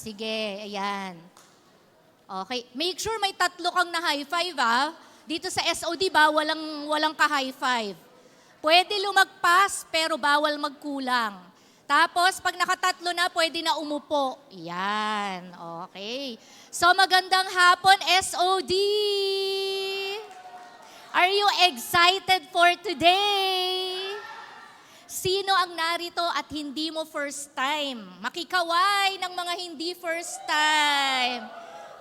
Sige, ayan. Okay. Make sure may tatlo kang na high five, ha? Dito sa SOD ba, walang ka-high five. Pwede lumagpas, pero bawal magkulang. Tapos, pag nakatatlo na, pwede na umupo. Yan. Okay. So, magandang hapon, SOD! Are you excited for today? Sino ang narito at hindi mo first time? Makikaway ng mga hindi first time.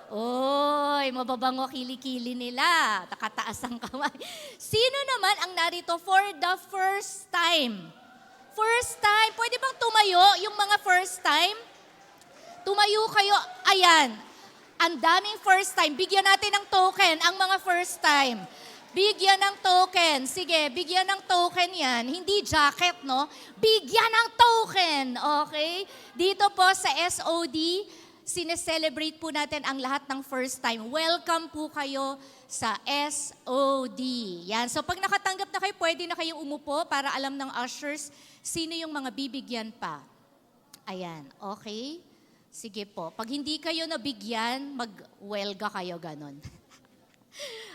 Oy, mababango kilikili nila. Nakataas ang kamay. Sino naman ang narito for the first time? First time. Pwede bang tumayo yung mga first time? Tumayo kayo. Ayan. Ang daming first time. Bigyan natin ng token ang mga first time. Bigyan ng token. Sige, bigyan ng token yan. Hindi jacket, no? Bigyan ng token. Okay? Dito po sa SOD, sineselebrate po natin ang lahat ng first time. Welcome po kayo sa SOD. Yan. So pag nakatanggap na kayo, pwede na kayong umupo para alam ng ushers sino yung mga bibigyan pa. Ayan. Okay? Sige po. Pag hindi kayo nabigyan, mag-welga kayo ganon.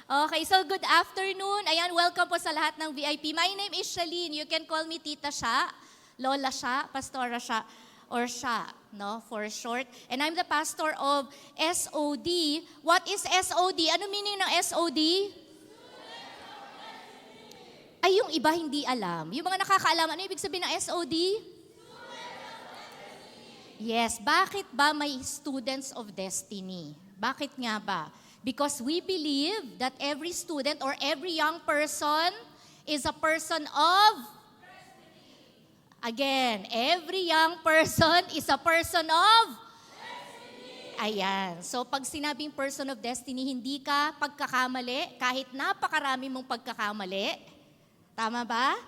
Okay, so good afternoon. Ayan, welcome po sa lahat ng VIP. My name is Shalene. You can call me Tita Sha, Lola Sha, Pastora Sha, or Sha, no, for short. And I'm the pastor of SOD. What is SOD? Ano meaning ng SOD? Ay, yung iba hindi alam. Yung mga nakakaalam, ano ibig sabihin ng SOD? Yes, bakit ba may Students of Destiny? Bakit nga ba? Because we believe that every student or every young person is a person of, again, every young person is a person of, ayan. So pag sinabing person of destiny, hindi ka pagkakamali, kahit napakarami mong pagkakamali. Tama ba?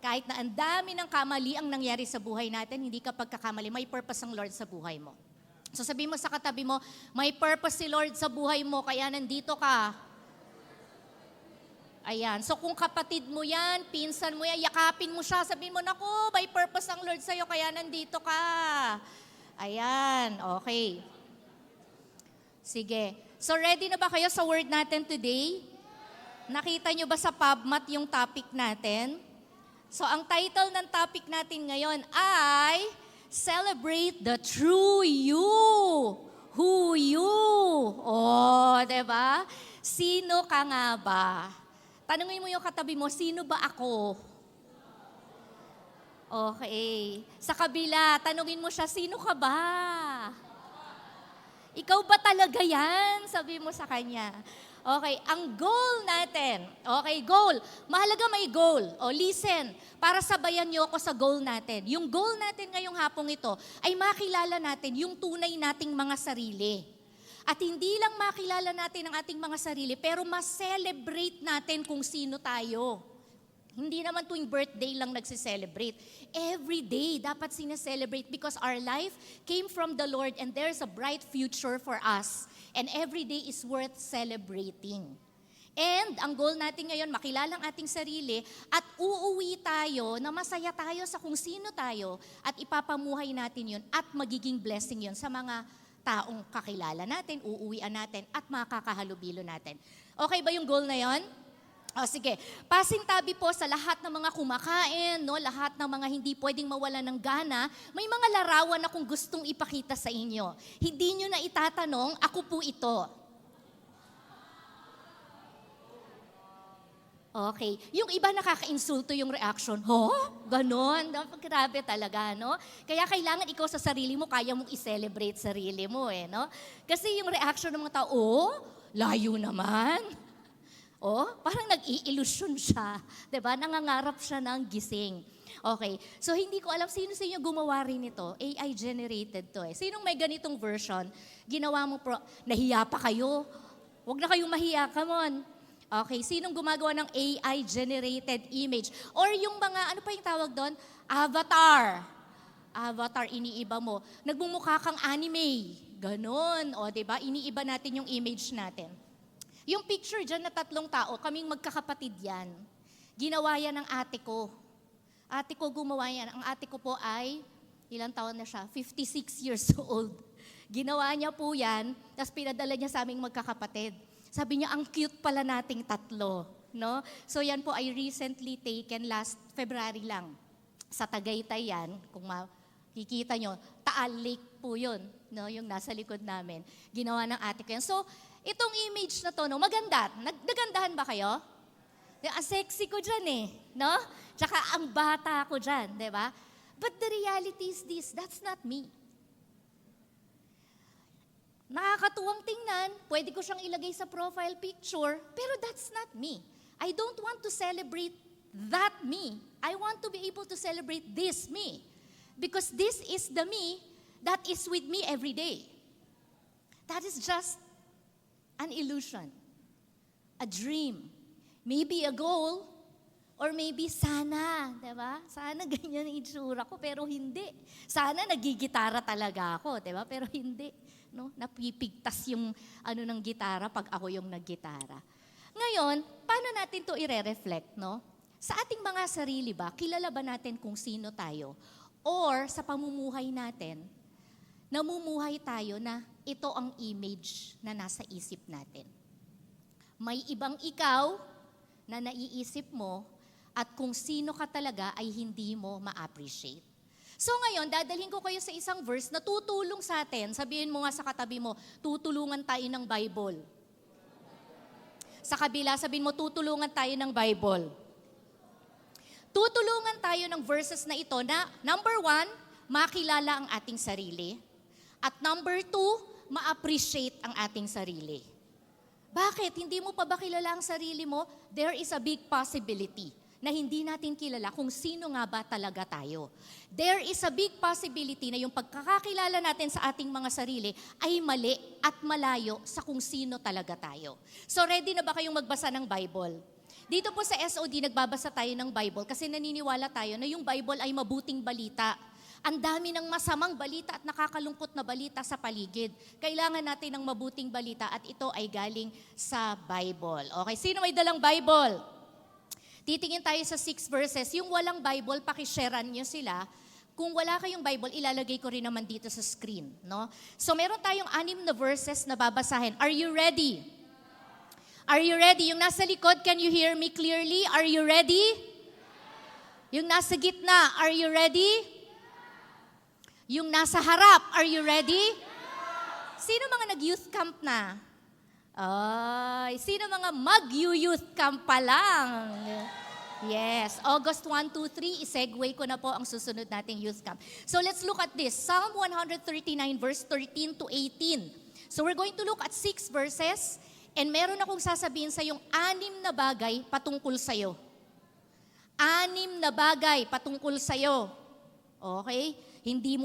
Kahit na ang dami ng kamali ang nangyari sa buhay natin, hindi ka pagkakamali, may purpose ang Lord sa buhay mo. So sabihin mo sa katabi mo, may purpose si Lord sa buhay mo, kaya nandito ka. Ayan. So kung kapatid mo yan, pinsan mo yan, yakapin mo siya, sabihin mo, naku, may purpose ang Lord sa'yo, kaya nandito ka. Ayan. Okay. Sige. So ready na ba kayo sa word natin today? Nakita nyo ba sa PubMat yung topic natin? So ang title ng topic natin ngayon ay Celebrate the true you. Who you? Oh, diba? Sino ka nga ba? Tanungin mo yung katabi mo, sino ba ako? Okay. Sa kabila, tanungin mo siya, sino ka ba? Ikaw ba talaga yan? Sabi mo sa kanya. Okay, ang goal natin. Okay, goal. Mahalaga may goal. O listen, para sabayan niyo ako sa goal natin. Yung goal natin ngayong hapong ito ay makilala natin yung tunay nating mga sarili. At hindi lang makilala natin ang ating mga sarili, pero ma-celebrate natin kung sino tayo. Hindi naman tuwing birthday lang nagsiselebrate. Every day dapat sineselebrate because our life came from the Lord and there's a bright future for us. And every day is worth celebrating. And ang goal natin ngayon, makilala ang ating sarili at uuwi tayo na masaya tayo sa kung sino tayo at ipapamuhay natin yun at magiging blessing yun sa mga taong kakilala natin, uuwian natin at makakahalubilo natin. Okay ba yung goal na yon? O sige, pasintabi po sa lahat ng mga kumakain, no, lahat ng mga hindi pwedeng mawala ng gana, may mga larawan na kung gustong ipakita sa inyo. Hindi nyo na itatanong, ako po ito. Okay, yung iba nakaka-insulto yung reaction, ganon, grabe talaga, no? Kaya kailangan ikaw sa sarili mo, kaya mong i-celebrate sarili mo, no? Kasi yung reaction ng mga tao, layo naman. Parang nag-i-illusion siya. Diba? Nangangarap siya ng gising. Okay. So, hindi ko alam sino sa inyo gumawa rin ito. AI generated to eh. Sinong may ganitong version? Ginawa mo, nahiya pa kayo? Huwag na kayong mahiya. Come on. Okay. Sinong gumagawa ng AI generated image? Or yung mga, ano pa yung tawag doon? Avatar. Avatar, iniiba mo. Nagmumukha kang anime. Ganon. Diba? Iniiba natin yung image natin. Yung picture dyan na tatlong tao, kaming magkakapatid yan. Ginawa yan ng ate ko. Ate ko gumawa yan. Ang ate ko po ay, ilang taon na siya? 56 years old. Ginawa niya po yan, tapos pinadala niya sa aming magkakapatid. Sabi niya, ang cute pala nating tatlo. No? So yan po ay recently taken last February lang. Sa Tagaytay yan, kung makikita nyo, Taal Lake po yun, no? Yung nasa likod namin. Ginawa ng ate ko yan. So, itong image na to, no, maganda. Nagandahan ba kayo? Ang sexy ko dyan eh, no? Tsaka ang bata ko dyan, di ba? But the reality is this, that's not me. Nakakatuwang tingnan, pwede ko siyang ilagay sa profile picture, pero that's not me. I don't want to celebrate that me. I want to be able to celebrate this me. Because this is the me that is with me every day. That is just an illusion, a dream. Maybe a goal, or maybe sana, diba? Sana ganyan ang itsura ko, pero hindi. Sana nagigitara talaga ako, diba? Pero hindi. No? Napipigtas yung ng gitara pag ako yung naggitara. Ngayon, paano natin to ire-reflect, no? Sa ating mga sarili ba, kilala ba natin kung sino tayo? Or sa pamumuhay natin, namumuhay tayo na ito ang image na nasa isip natin. May ibang ikaw na naiisip mo at kung sino ka talaga ay hindi mo ma-appreciate. So ngayon, dadalhin ko kayo sa isang verse na tutulong sa atin. Sabihin mo nga sa katabi mo, tutulungan tayo ng Bible. Sa kabila, sabihin mo, tutulungan tayo ng Bible. Tutulungan tayo ng verses na ito na, number 1, makilala ang ating sarili. At number 2, ma-appreciate ang ating sarili. Bakit? Hindi mo pa ba kilala ang sarili mo? There is a big possibility na hindi natin kilala kung sino nga ba talaga tayo. There is a big possibility na yung pagkakakilala natin sa ating mga sarili ay mali at malayo sa kung sino talaga tayo. So ready na ba kayong magbasa ng Bible? Dito po sa SOD, nagbabasa tayo ng Bible kasi naniniwala tayo na yung Bible ay mabuting balita. Ang dami ng masamang balita at nakakalungkot na balita sa paligid. Kailangan natin ng mabuting balita at ito ay galing sa Bible. Okay, sino may dalang Bible? Titingin tayo sa 6 verses. Yung walang Bible, pakisharean nyo sila. Kung wala kayong Bible, ilalagay ko rin naman dito sa screen. No? So meron tayong 6 na verses na babasahin. Are you ready? Are you ready? Yung nasa likod, can you hear me clearly? Are you ready? Yung nasa gitna, are you ready? Yung nasa harap, are you ready? Sino mga nag-youth camp na? Ay, sino mga mag-youth camp pa lang? Yes, August 1, 2, 3, isegue ko na po ang susunod nating youth camp. So let's look at this. Psalm 139 verse 13 to 18. So we're going to look at 6 verses and meron akong sasabihin sa yung 6 na bagay patungkol sa'yo. 6 na bagay patungkol sa'yo. Okay?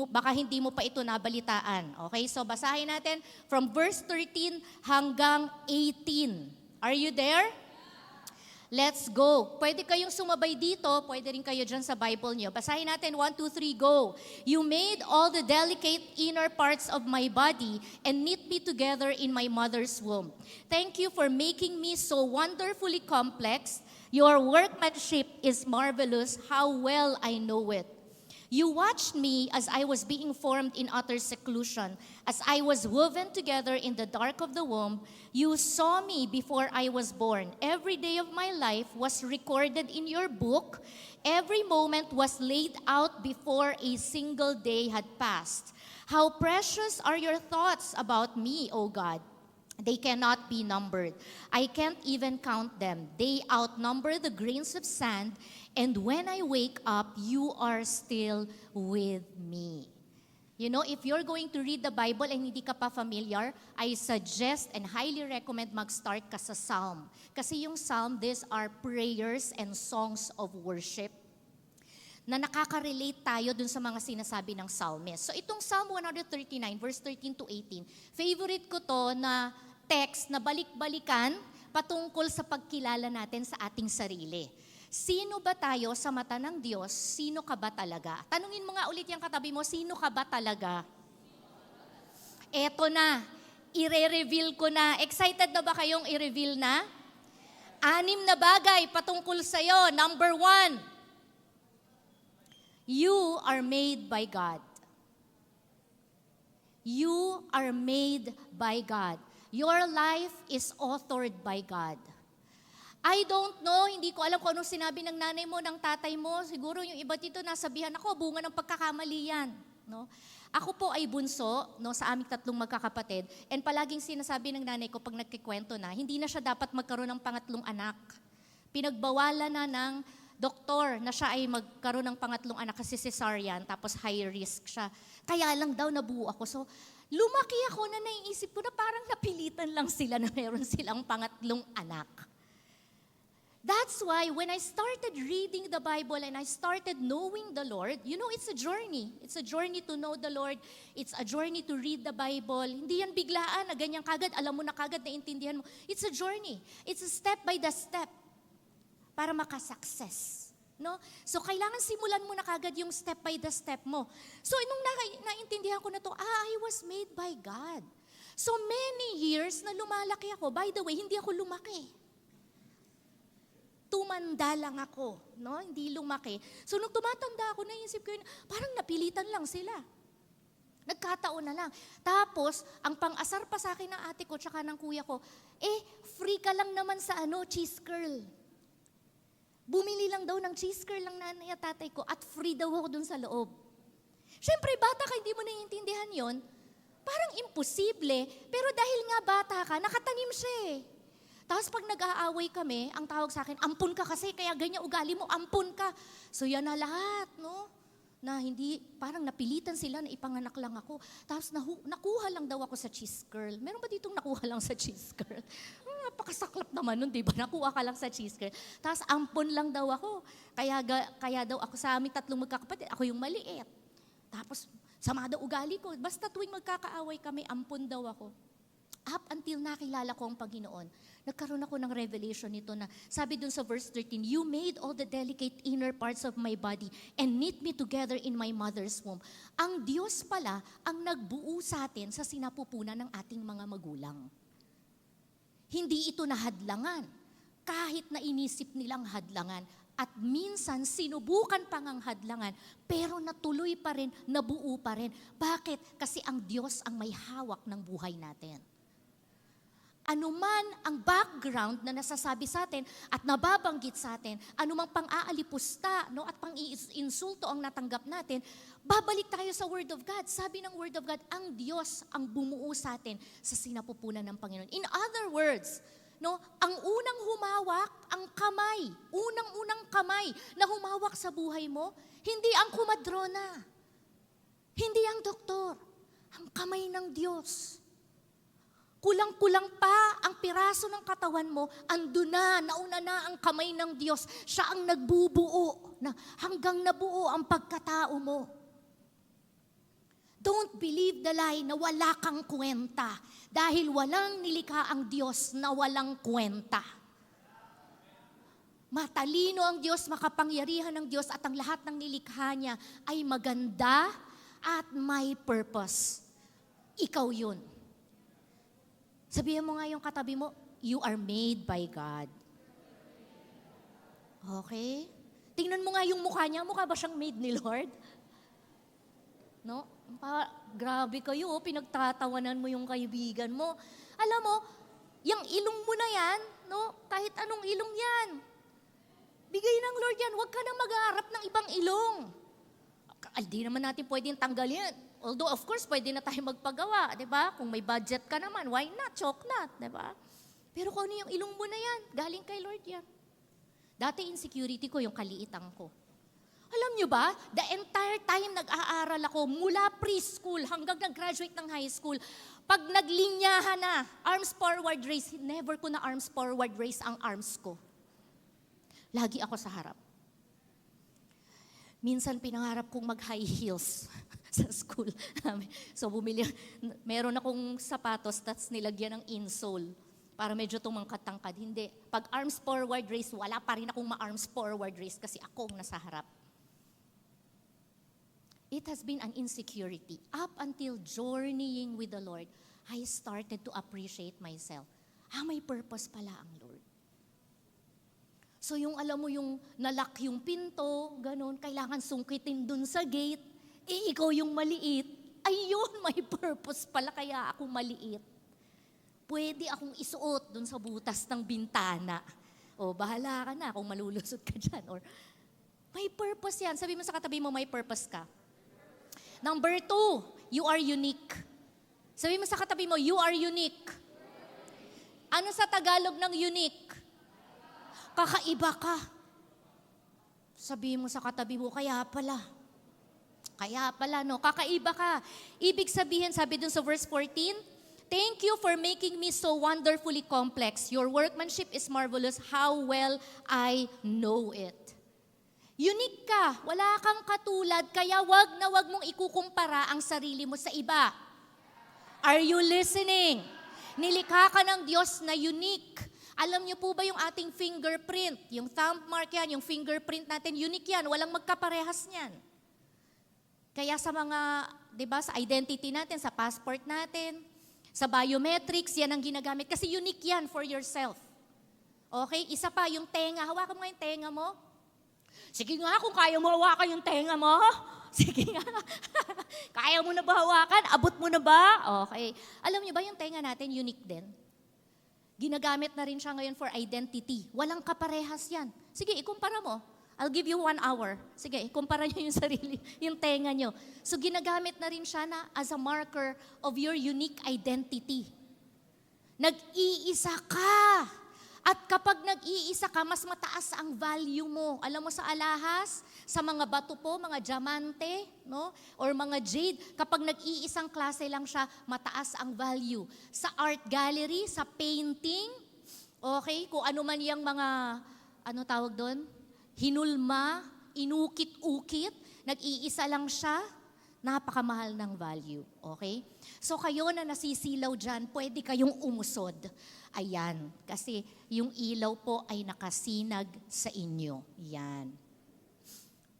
Baka hindi mo pa ito nabalitaan. Okay? So basahin natin from verse 13 hanggang 18. Are you there? Let's go. Pwede kayong sumabay dito, pwede rin kayo dyan sa Bible nyo. Basahin natin, 1, 2, 3, go. You made all the delicate inner parts of my body and knit me together in my mother's womb. Thank you for making me so wonderfully complex. Your workmanship is marvelous. How well I know it. You watched me as I was being formed in utter seclusion. As I was woven together in the dark of the womb, you saw me before I was born. Every day of my life was recorded in your book. Every moment was laid out before a single day had passed. How precious are your thoughts about me, O God. They cannot be numbered. I can't even count them. They outnumber the grains of sand, and when I wake up, you are still with me. You know, if you're going to read the Bible and hindi ka pa familiar, I suggest and highly recommend mag-start ka sa Psalm. Kasi yung Psalm, these are prayers and songs of worship na nakaka-relate tayo dun sa mga sinasabi ng psalmist. So itong Psalm 139, verse 13 to 18, favorite ko to na text na balik-balikan patungkol sa pagkilala natin sa ating sarili. Sino ba tayo sa mata ng Diyos? Sino ka ba talaga? Tanungin mo nga ulit yung katabi mo, sino ka ba talaga? Eto na, i-reveal ko na. Excited na ba kayong i-reveal na? 6 na bagay patungkol sa'yo. Number 1, you are made by God. You are made by God. Your life is authored by God. I don't know, hindi ko alam kung anong sinabi ng nanay mo, ng tatay mo. Siguro yung iba dito nasabihan ako, bunga ng pagkakamali yan. No? Ako po ay bunso sa aming 3 magkakapatid. And palaging sinasabi ng nanay ko pag nagkikwento na, hindi na siya dapat magkaroon ng pangatlong anak. Pinagbawalan na ng doktor na siya ay magkaroon ng pangatlong anak kasi cesarean, tapos high risk siya. Kaya lang daw nabuo ako. So, lumaki ako na naiisip ko na parang napilitan lang sila na meron silang pangatlong anak. That's why when I started reading the Bible and I started knowing the Lord, it's a journey. It's a journey to know the Lord. It's a journey to read the Bible. Hindi yan biglaan na ganyan kagad, alam mo na kagad, naintindihan mo. It's a journey. It's a step by the step para makasuccess. No? So, kailangan simulan mo na kagad yung step by the step mo. So, nung naintindihan ko na to, I was made by God. So, many years na lumalaki ako. By the way, hindi ako lumaki. Tumanda lang ako. No? Hindi lumaki. So, nung tumatanda ako, naisip ko yun, parang napilitan lang sila. Nagkataon na lang. Tapos, ang pang-asar pa sa akin ng ate ko tsaka ng kuya ko, free ka lang naman sa cheese curl. Bumili lang daw ng cheese curl lang nanay at tatay ko at free daw ako dun sa loob. Siyempre, bata ka, hindi mo naiintindihan yon. Parang imposible. Pero dahil nga bata ka, nakatanim siya eh. Tapos pag nag-aaway kami, ang tawag sa akin, ampun ka kasi, kaya ganyan ugali mo, ampun ka. So yan na lahat, no? Na hindi, parang napilitan sila na ipanganak lang ako. Tapos nakuha lang daw ako sa cheese curl. Meron ba ditong nakuha lang sa cheese curl? Napakasaklap naman nun, di ba? Nakuha ka lang sa cheese curl. Tapos ampon lang daw ako. Kaya daw ako sa aming 3 magkakapatid, ako yung maliit. Tapos sama daw ugali ko. Basta tuwing magkakaaway kami, ampon daw ako. Up until nakilala ko ang Panginoon, nagkaroon ako ng revelation nito na sabi dun sa verse 13, You made all the delicate inner parts of my body and knit me together in my mother's womb. Ang Diyos pala ang nagbuo sa atin sa sinapupunan ng ating mga magulang. Hindi ito nahadlangan. Kahit na inisip nilang hadlangan at minsan sinubukan pang ang hadlangan, pero natuloy pa rin, nabuo pa rin. Bakit? Kasi ang Diyos ang may hawak ng buhay natin. Anuman ang background na nasasabi sa atin at nababanggit sa atin, anumang pang-aalipusta at pang-insulto ang natanggap natin, babalik tayo sa Word of God. Sabi ng Word of God, ang Diyos ang bumuo sa atin sa sinapupunan ng Panginoon. In other words, ang unang humawak, ang kamay, unang-unang kamay na humawak sa buhay mo, hindi ang kumadrona, hindi ang doktor, ang kamay ng Diyos. Kulang-kulang pa ang piraso ng katawan mo, andun na, nauna na ang kamay ng Diyos. Siya ang nagbubuo na hanggang nabuo ang pagkatao mo. Don't believe the lie na wala kang kwenta dahil walang nilikha ang Diyos na walang kwenta. Matalino ang Diyos, makapangyarihan ng Diyos at ang lahat ng nilikha niya ay maganda at may purpose. Ikaw yun. Sabihin mo nga yung katabi mo, you are made by God. Okay? Tingnan mo nga yung mukha niya, mukha ba siyang made ni Lord? No? Grabe kayo, pinagtatawanan mo yung kaibigan mo. Alam mo, yung ilong mo na yan, kahit anong ilong yan, bigay ng Lord yan, huwag ka nang mag-aarap ng ibang ilong. Di naman natin pwedeng tanggalin. Although, of course, pwede na tayo magpagawa, di ba? Kung may budget ka naman, why not? Chocolate, di ba? Pero kung ano yung ilong mo na yan, galing kay Lord yan. Dati insecurity ko, yung kaliitan ko. Alam nyo ba, the entire time nag-aaral ako, mula preschool hanggang nag-graduate ng high school, pag naglinyahan na, arms forward raise, never ko na arms forward raise ang arms ko. Lagi ako sa harap. Minsan pinangarap kong mag-high heels sa school. So meron akong sapatos, that's nilagyan ng insole para medyo tumangkat-tangkad. Hindi. Pag arms forward race, wala pa rin akong ma-arms forward race kasi ako ang nasa harap. It has been an insecurity. Up until journeying with the Lord, I started to appreciate myself. May purpose pala ang Lord. So yung alam mo yung nalock yung pinto, ganun, kailangan sungkitin dun sa gate, ikaw yung maliit, Ayun, may purpose pala kaya ako maliit. Pwede akong isuot dun sa butas ng bintana. O, bahala ka na kung malulusot ka dyan. Or, may purpose yan. Sabi mo sa katabi mo, may purpose ka. Number 2, you are unique. Sabi mo sa katabi mo, you are unique. Ano sa Tagalog ng unique? Kakaiba ka. Sabi mo sa katabi mo, kaya pala, no? Kakaiba ka. Ibig sabihin, sabi dun sa verse 14, thank you for making me so wonderfully complex. Your workmanship is marvelous. How well I know it. Unique ka. Wala kang katulad, kaya wag na wag mong ikukumpara ang sarili mo sa iba. Are you listening? Nilikha ka ng Diyos na unique. Alam niyo po ba yung ating fingerprint? Yung thumb mark yan, yung fingerprint natin, unique yan. Walang magkaparehas niyan. Kaya sa mga, di ba, sa identity natin, sa passport natin, sa biometrics, yan ang ginagamit. Kasi unique yan for yourself. Okay? Isa pa, yung tenga. Hawakan mo yung tenga mo. Sige nga, kung kaya mo hawakan yung tenga mo. Sige nga. Kaya mo na ba hawakan? Abot mo na ba? Okay. Alam niyo ba yung tenga natin, unique din? Ginagamit na rin siya ngayon for identity. Walang kaparehas yan. Sige, ikumpara mo. I'll give you 1 hour. Sige, ikumpara niyo yung sarili, yung tenga niyo. So ginagamit na rin siya na as a marker of your unique identity. Nag-iisa ka. At kapag nag-iisa ka, mas mataas ang value mo. Alam mo sa alahas, sa mga bato po, mga diamante, no? Or mga jade, kapag nag-iisang klase lang siya, mataas ang value. Sa art gallery, sa painting, okay, kung ano man yung mga, ano tawag doon? Hinulma, inukit-ukit, nag-iisa lang siya, napakamahal ng value. Okay? So kayo na nasisilaw dyan, pwede kayong umusod. Ayan, kasi yung ilaw po ay nakasinag sa inyo. Yan.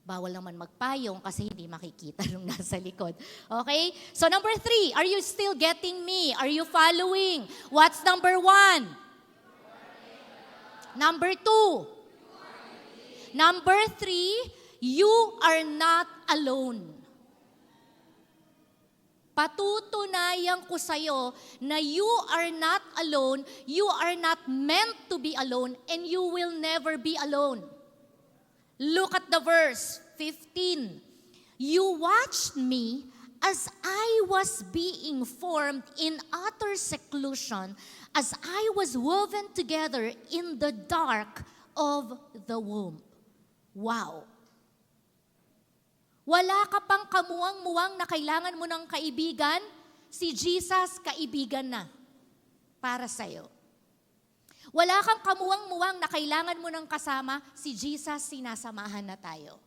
Bawal naman magpayong kasi hindi makikita nung nasa likod. Okay? So number 3, are you still getting me? Are you following? What's number 1? Number 2. Number 3, you are not alone. Patutunayan ko sa'yo na you are not alone, you are not meant to be alone, and you will never be alone. Look at the verse 15. You watched me as I was being formed in utter seclusion, as I was woven together in the dark of the womb. Wow! Wala ka pang kamuwang-muwang na kailangan mo ng kaibigan, si Jesus kaibigan na para sa'yo. Wala kang kamuwang-muwang na kailangan mo ng kasama, si Jesus sinasamahan na tayo.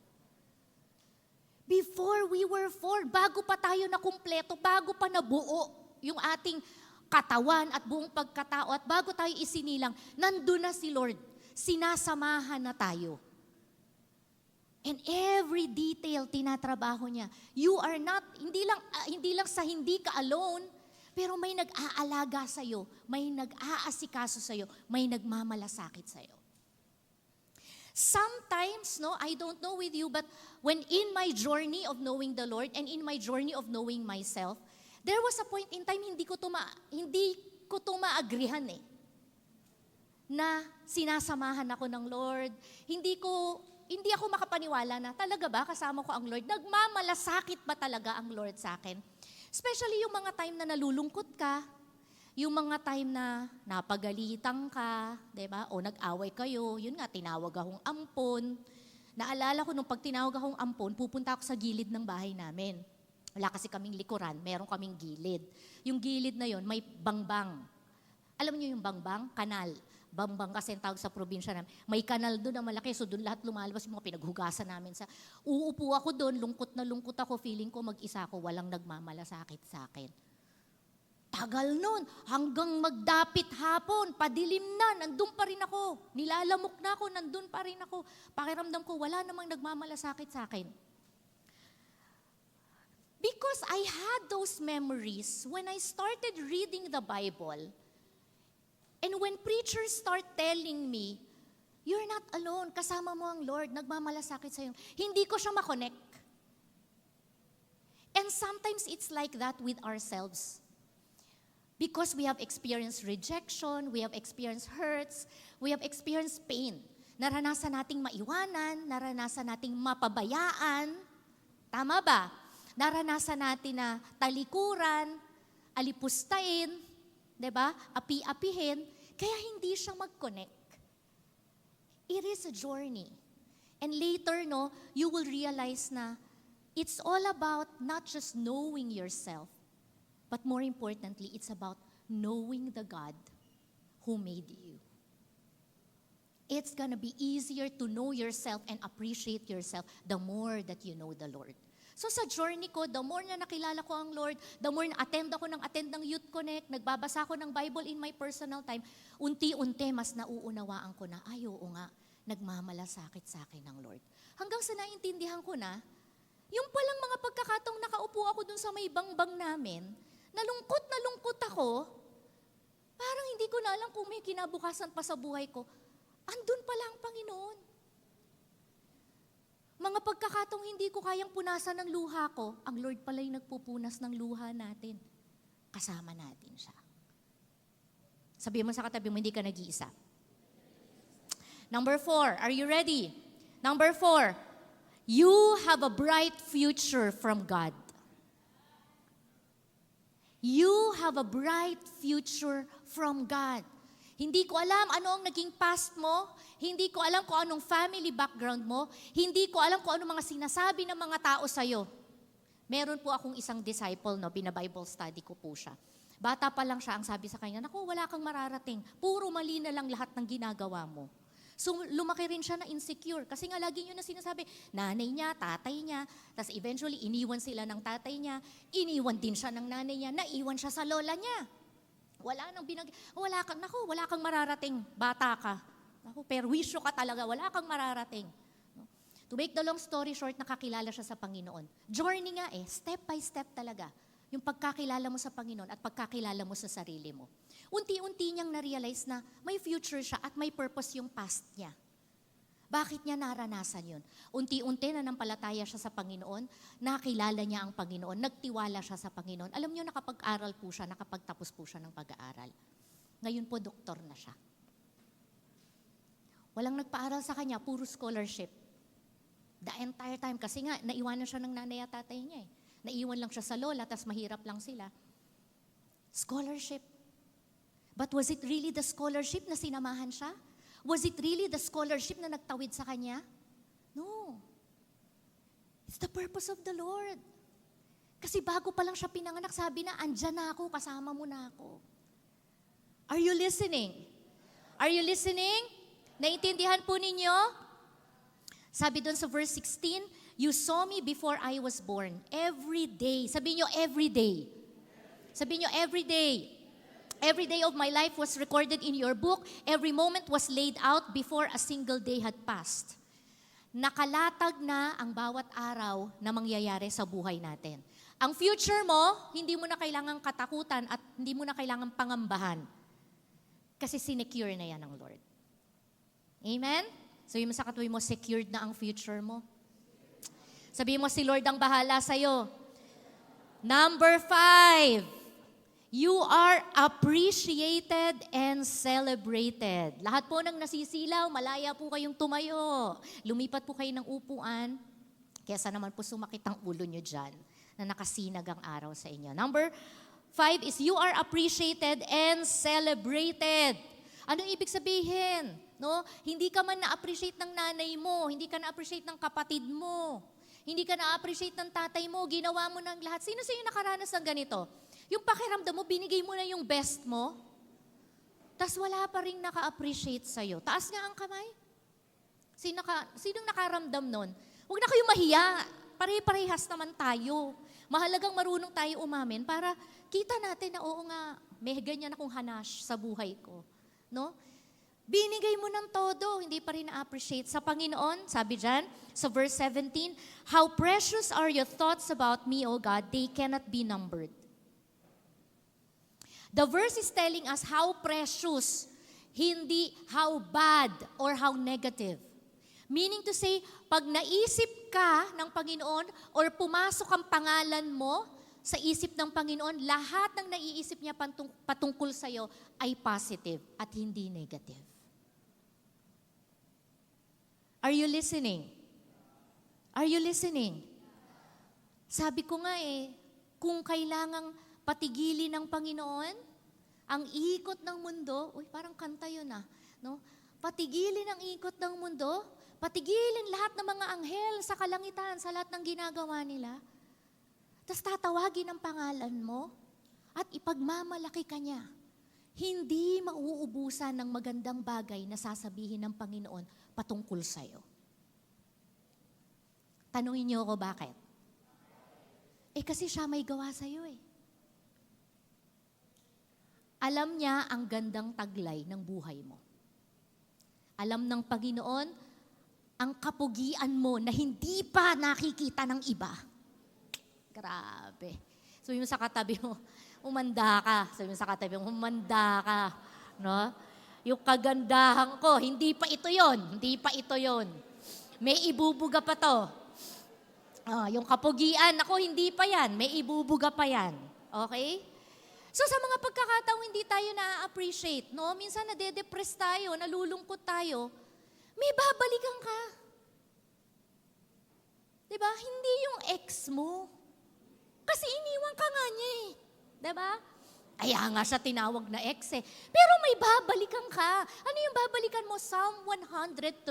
Before we were formed, bago pa tayo na kumpleto, bago pa nabuo yung ating katawan at buong pagkatao at bago tayo isinilang, nandun na si Lord, sinasamahan na tayo. And every detail tinatrabaho niya. You are not, hindi lang sa hindi ka alone, pero may nag-aalaga sa'yo, may nag-aasikaso sa'yo, may nagmamalasakit sa'yo. Sometimes, no, I don't know with you, but when in my journey of knowing the Lord and in my journey of knowing myself, there was a point in time hindi ko to maagrihan na sinasamahan ako ng Lord. Hindi ako makapaniwala na talaga ba kasama ko ang Lord? Nagmamalasakit ba talaga ang Lord sa akin? Especially yung mga time na nalulungkot ka, yung mga time na napagalitan ka, diba? O nag-away kayo, yun nga, tinawag akong ampon. Naalala ko nung pag tinawag akong ampon, pupunta ako sa gilid ng bahay namin. Wala kasi kaming likuran, meron kaming gilid. Yung gilid na yun, may bangbang. Alam niyo yung bangbang? Kanal. Bangbang kasi ang tawag sa probinsya namin. May kanal doon na malaki, so doon lahat lumalabas yung mga pinaghugasan namin. Uupo ako doon, lungkot na lungkot ako, feeling ko mag-isa ako, walang nagmamalasakit sa akin. Tagal nun, hanggang magdapit hapon, padilim na, nandun pa rin ako. Nilalamok na ako, nandun pa rin ako. Pakiramdam ko, wala namang nagmamalasakit sa akin. Because I had those memories when I started reading the Bible. And when preachers start telling me, you're not alone, kasama mo ang Lord, nagmamalasakit sa'yo. Hindi ko siya makonect. And sometimes it's like that with ourselves. Because we have experienced rejection, we have experienced hurts, we have experienced pain. Naranasan nating maiwanan, naranasan nating mapabayaan. Tama ba? Naranasan natin na talikuran, alipustain, 'di ba? Api-apihin, kaya hindi siya mag-connect. It is a journey. And later, no, you will realize na it's all about not just knowing yourself, but more importantly, it's about knowing the God who made you. It's gonna be easier to know yourself and appreciate yourself the more that you know the Lord. So sa journey ko, the more na nakilala ko ang Lord, the more na attend ng Youth Connect, nagbabasa ako ng Bible in my personal time, unti-unti mas nauunawaan ko na, ay oo nga, nagmamalasakit sa akin ng Lord. Hanggang sa naintindihan ko na, yung palang mga pagkakataong nakaupo ako dun sa may bangbang namin, nalungkot ako, parang hindi ko na alam kung may kinabukasan pa sa buhay ko, andun pala ang Panginoon. Mga pagkakataong hindi ko kayang punasan ng luha ko, ang Lord pala yung nagpupunas ng luha natin. Kasama natin siya. Sabihin mo sa katabi mo, hindi ka nag-iisa. Number 4, are you ready? Number 4, you have a bright future from God. You have a bright future from God. Hindi ko alam ano ang naging past mo, hindi ko alam kung anong family background mo, hindi ko alam kung anong mga sinasabi ng mga tao sa'yo. Meron po akong isang disciple, no, bina-Bible study ko po siya. Bata pa lang siya, ang sabi sa kanya, naku, wala kang mararating, puro mali na lang lahat ng ginagawa mo. So lumaki rin siya na insecure kasi nga lagi niyo na sinasabi, nanay niya, tatay niya, tapos eventually iniwan sila ng tatay niya, iniwan din siya ng nanay niya, naiwan siya sa lola niya. Wala kang mararating, bata ka. Naku, perwisyo ka talaga, wala kang mararating. No? To make the long story short, nakakilala siya sa Panginoon. Journey nga step by step talaga. Yung pagkakilala mo sa Panginoon at pagkakilala mo sa sarili mo. Unti-unti niyang na-realize na may future siya at may purpose yung past niya. Bakit niya naranasan yun? Unti-unti na nampalataya siya sa Panginoon, nakilala niya ang Panginoon, nagtiwala siya sa Panginoon. Alam niyo, nakapag-aral po siya, nakapagtapos po siya ng pag-aaral. Ngayon po, doktor na siya. Walang nagpaaral sa kanya, puro scholarship. The entire time, kasi nga, naiwanan siya ng nanay at tatay niya. Naiwan lang siya sa lola, tas mahirap lang sila. Scholarship. But was it really the scholarship na sinamahan siya? Was it really the scholarship na nagtawid sa kanya? No. It's the purpose of the Lord. Kasi bago pa lang siya pinanganak, sabi na, andyan na ako, kasama mo na ako. Are you listening? Are you listening? Naintindihan po ninyo? Sabi doon sa verse 16, you saw me before I was born. Every day. Sabi nyo, every day. Sabi nyo, every day. Every day of my life was recorded in your book. Every moment was laid out before a single day had passed. Nakalatag na ang bawat araw na mangyayari sa buhay natin. Ang future mo, hindi mo na kailangang katakutan at hindi mo na kailangang pangambahan. Kasi sinecure na yan ng Lord. Amen? Sabihin mo sa katabi mo, secured na ang future mo. Sabihin mo, si Lord ang bahala sa'yo. Number 5. You are appreciated and celebrated. Lahat po ng nasisilaw, malaya po kayong tumayo. Lumipat po kayo ng upuan. Kesa naman po sumakit ang ulo nyo dyan na nakasinag ang araw sa inyo. Number 5 is you are appreciated and celebrated. Anong ibig sabihin? No? Hindi ka man na-appreciate ng nanay mo, hindi ka na-appreciate ng kapatid mo, hindi ka na-appreciate ng tatay mo, ginawa mo ng lahat. Sino sa inyo nakaranas ng ganito? Yung pakiramdam mo, binigay mo na yung best mo, tas wala pa rin naka-appreciate sa'yo. Taas nga ang kamay. Sinong nakaramdam nun? Huwag na kayong mahiya. Pare-parehas naman tayo. Mahalagang marunong tayo umamin para kita natin na oo nga, may ganyan akong hanash sa buhay ko. No? Binigay mo ng todo, hindi pa rin na-appreciate. Sa Panginoon, sabi dyan, sa verse 17, how precious are your thoughts about me, O God, they cannot be numbered. The verse is telling us how precious, hindi how bad or how negative. Meaning to say, pag naisip ka ng Panginoon or pumasok ang pangalan mo sa isip ng Panginoon, lahat ng naiisip niya patungkol sa'yo ay positive at hindi negative. Are you listening? Are you listening? Sabi ko nga kung kailangang patigilin ng Panginoon, ang ikot ng mundo, parang kanta yun no? Patigilin ang ikot ng mundo, patigilin lahat ng mga anghel sa kalangitan, sa lahat ng ginagawa nila. Tapos tatawagin ang pangalan mo at ipagmamalaki ka niya. Hindi mauubusan ng magandang bagay na sasabihin ng Panginoon patungkol sa'yo. Tanungin niyo ako bakit? Kasi siya may gawa sa'yo Alam niya ang gandang taglay ng buhay mo. Alam ng Panginoon ang kapugian mo na hindi pa nakikita ng iba. Grabe. Sabi mo sa katabi mo, umanda ka. Sabi mo sa katabi mo, umanda ka. No? Yung kagandahan ko, hindi pa ito yon. Hindi pa ito yon. May ibubuga pa to. Yung kapugian, ako hindi pa yan. May ibubuga pa yan. Okay? So sa mga pagkakataong hindi tayo na-appreciate, no? Minsan nade-depress tayo, nalulungkot tayo, may babalikan ka. Diba? Hindi yung ex mo. Kasi iniwan ka nga niya Diba? Kaya nga siya tinawag na ex Pero may babalikan ka. Ano yung babalikan mo? Psalm 139.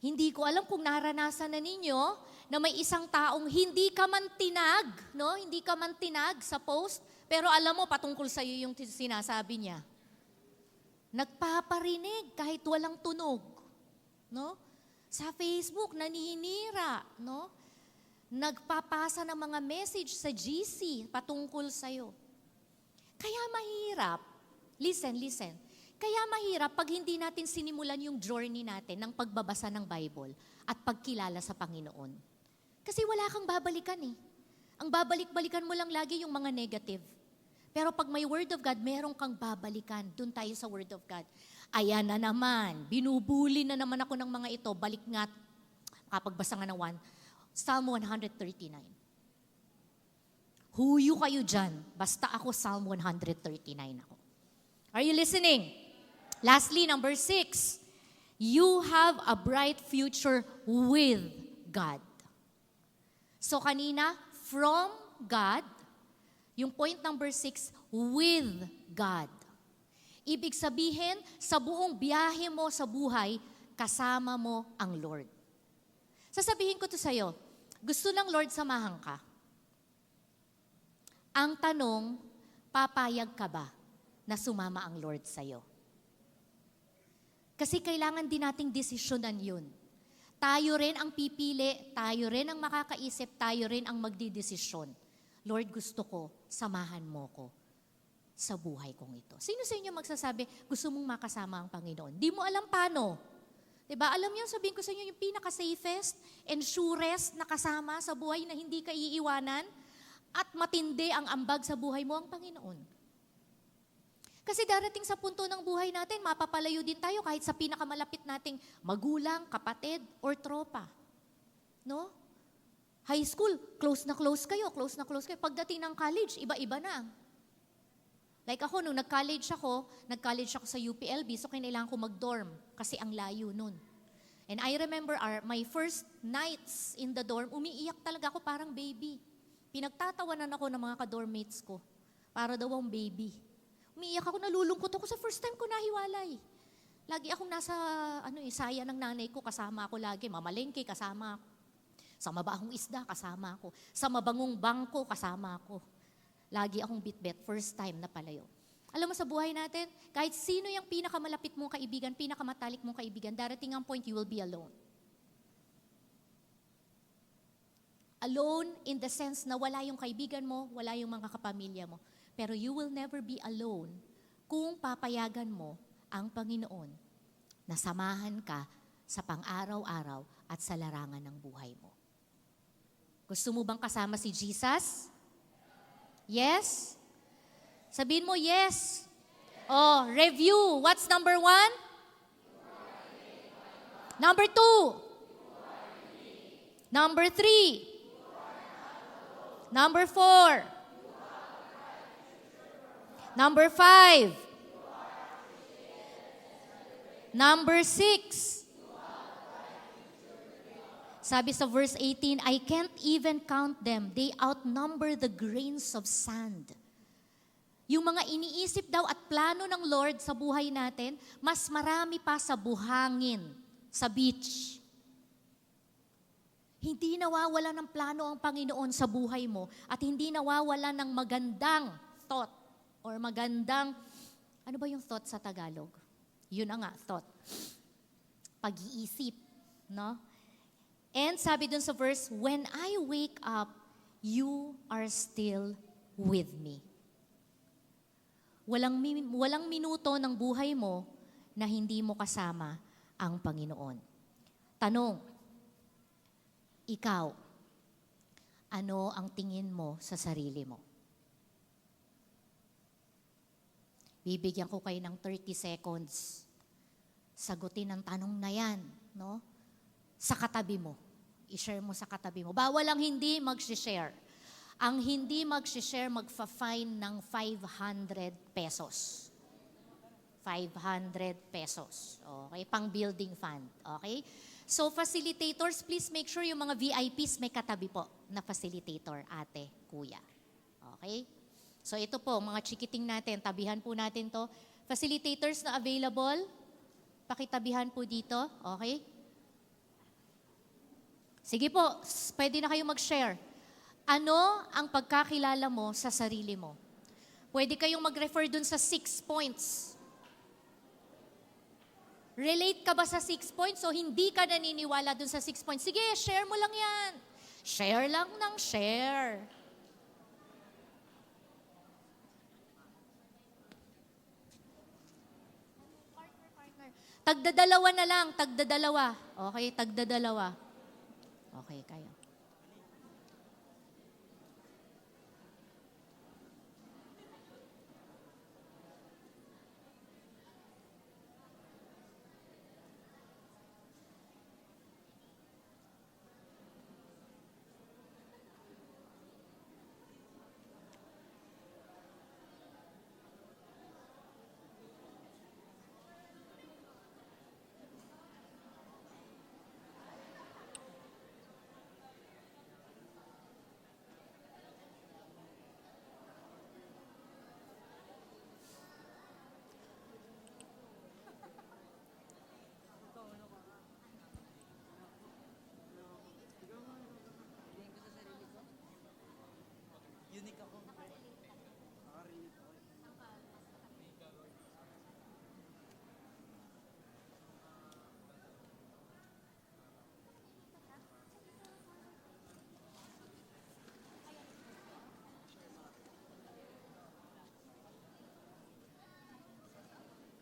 Hindi ko alam kung naranasan na ninyo na may isang taong hindi ka man tinag, no? Hindi ka man tinag sa post, pero alam mo patungkol sa iyo yung sinasabi niya. Nagpaparinig kahit walang tunog, no? Sa Facebook naninira, no? Nagpapasa ng mga message sa GC patungkol sa iyo. Kaya mahirap. Listen. Kaya mahirap pag hindi natin sinimulan yung journey natin ng pagbabasa ng Bible at pagkilala sa Panginoon. Kasi wala kang babalikan Ang babalik-balikan mo lang lagi yung mga negative. Pero pag may Word of God, meron kang babalikan. Doon tayo sa Word of God. Ayan na naman, binubuli na naman ako ng mga ito. Balik nga, kapagbasa nga ng Psalm 139. Huyo kayo dyan. Basta ako, Psalm 139 ako. Are you listening? Lastly, number 6, you have a bright future with God. So kanina, from God, yung point number 6, with God. Ibig sabihin, sa buong biyahe mo sa buhay, kasama mo ang Lord. Sasabihin ko to sa'yo, gusto ng Lord samahan ka. Ang tanong, papayag ka ba na sumama ang Lord sa'yo? Kasi kailangan din nating desisyonan yun. Tayo rin ang pipili, tayo rin ang makakaisip, tayo rin ang magdidesisyon. Lord, gusto ko, samahan mo ko sa buhay kong ito. Sino sa inyo magsasabi, gusto mong makasama ang Panginoon? Di mo alam paano. Diba? Alam niyo, sabihin ko sa inyo, yung pinaka-safest and surest na kasama sa buhay na hindi ka iiwanan at matindi ang ambag sa buhay mo ang Panginoon. Kasi darating sa punto ng buhay natin, mapapalayo din tayo kahit sa pinakamalapit nating magulang, kapatid, or tropa. No? High school, close na close kayo. Pagdating ng college, iba-iba na. Like ako, nung nag-college ako sa UPLB, so kailangan ko mag-dorm kasi ang layo nun. And I remember my first nights in the dorm, umiiyak talaga ako parang baby. Pinagtatawanan ako ng mga ka-dormmates ko. Para daw ang baby. Umiiyak ako, nalulungkot ako sa first time ko nahiwalay. Lagi akong nasa saya ng nanay ko, kasama ako lagi. Mamalengke, kasama ako. Sa mabahong isda, kasama ako. Sa mabangong bangko, kasama ako. Lagi akong bitbit, first time na palayo. Alam mo sa buhay natin, kahit sino yung pinakamalapit mong kaibigan, pinakamatalik mong kaibigan, darating ang point you will be alone. Alone in the sense na wala yung kaibigan mo, wala yung mga kapamilya mo. Pero you will never be alone kung papayagan mo ang Panginoon na samahan ka sa pang-araw-araw at sa larangan ng buhay mo. Gusto mo bang kasama si Jesus? Yes? Sabihin mo, yes. Oh, review. What's number 1? Number 2. Number 3. Number 4. Number 5. Number 6. Sabi sa verse 18, I can't even count them. They outnumber the grains of sand. Yung mga iniisip daw at plano ng Lord sa buhay natin, mas marami pa sa buhangin, sa beach. Hindi nawawala ng plano ang Panginoon sa buhay mo at hindi nawawala ng magandang thought or magandang, ano ba yung thought sa Tagalog? Yun na nga, thought. Pag-iisip, no? And sabi dun sa verse, when I wake up, you are still with me. Walang minuto ng buhay mo na hindi mo kasama ang Panginoon. Tanong, ikaw, ano ang tingin mo sa sarili mo? Bibigyan ko kayo ng 30 seconds. Sagutin ang tanong na yan, no? Sa katabi mo. I-share mo sa katabi mo. Bawal ang hindi mag-share. Ang hindi mag-share, magfa-fine ng 500 pesos. 500 pesos. Okay? Pang building fund. Okay? So facilitators, please make sure yung mga VIPs may katabi po na facilitator, ate, kuya. Okay? So ito po, mga chikiting natin, tabihan po natin to. Facilitators na available, pakitabihan po dito. Okay? Sige po, pwede na kayo mag-share. Ano ang pagkakilala mo sa sarili mo? Pwede kayong mag-refer dun sa 6 points. Relate ka ba sa 6 points o hindi ka naniniwala dun sa 6 points? Sige, share mo lang yan. Share lang ng share. Tagdadalawa na lang, tagdadalawa. Okay, tagdadalawa. Okay, kayo.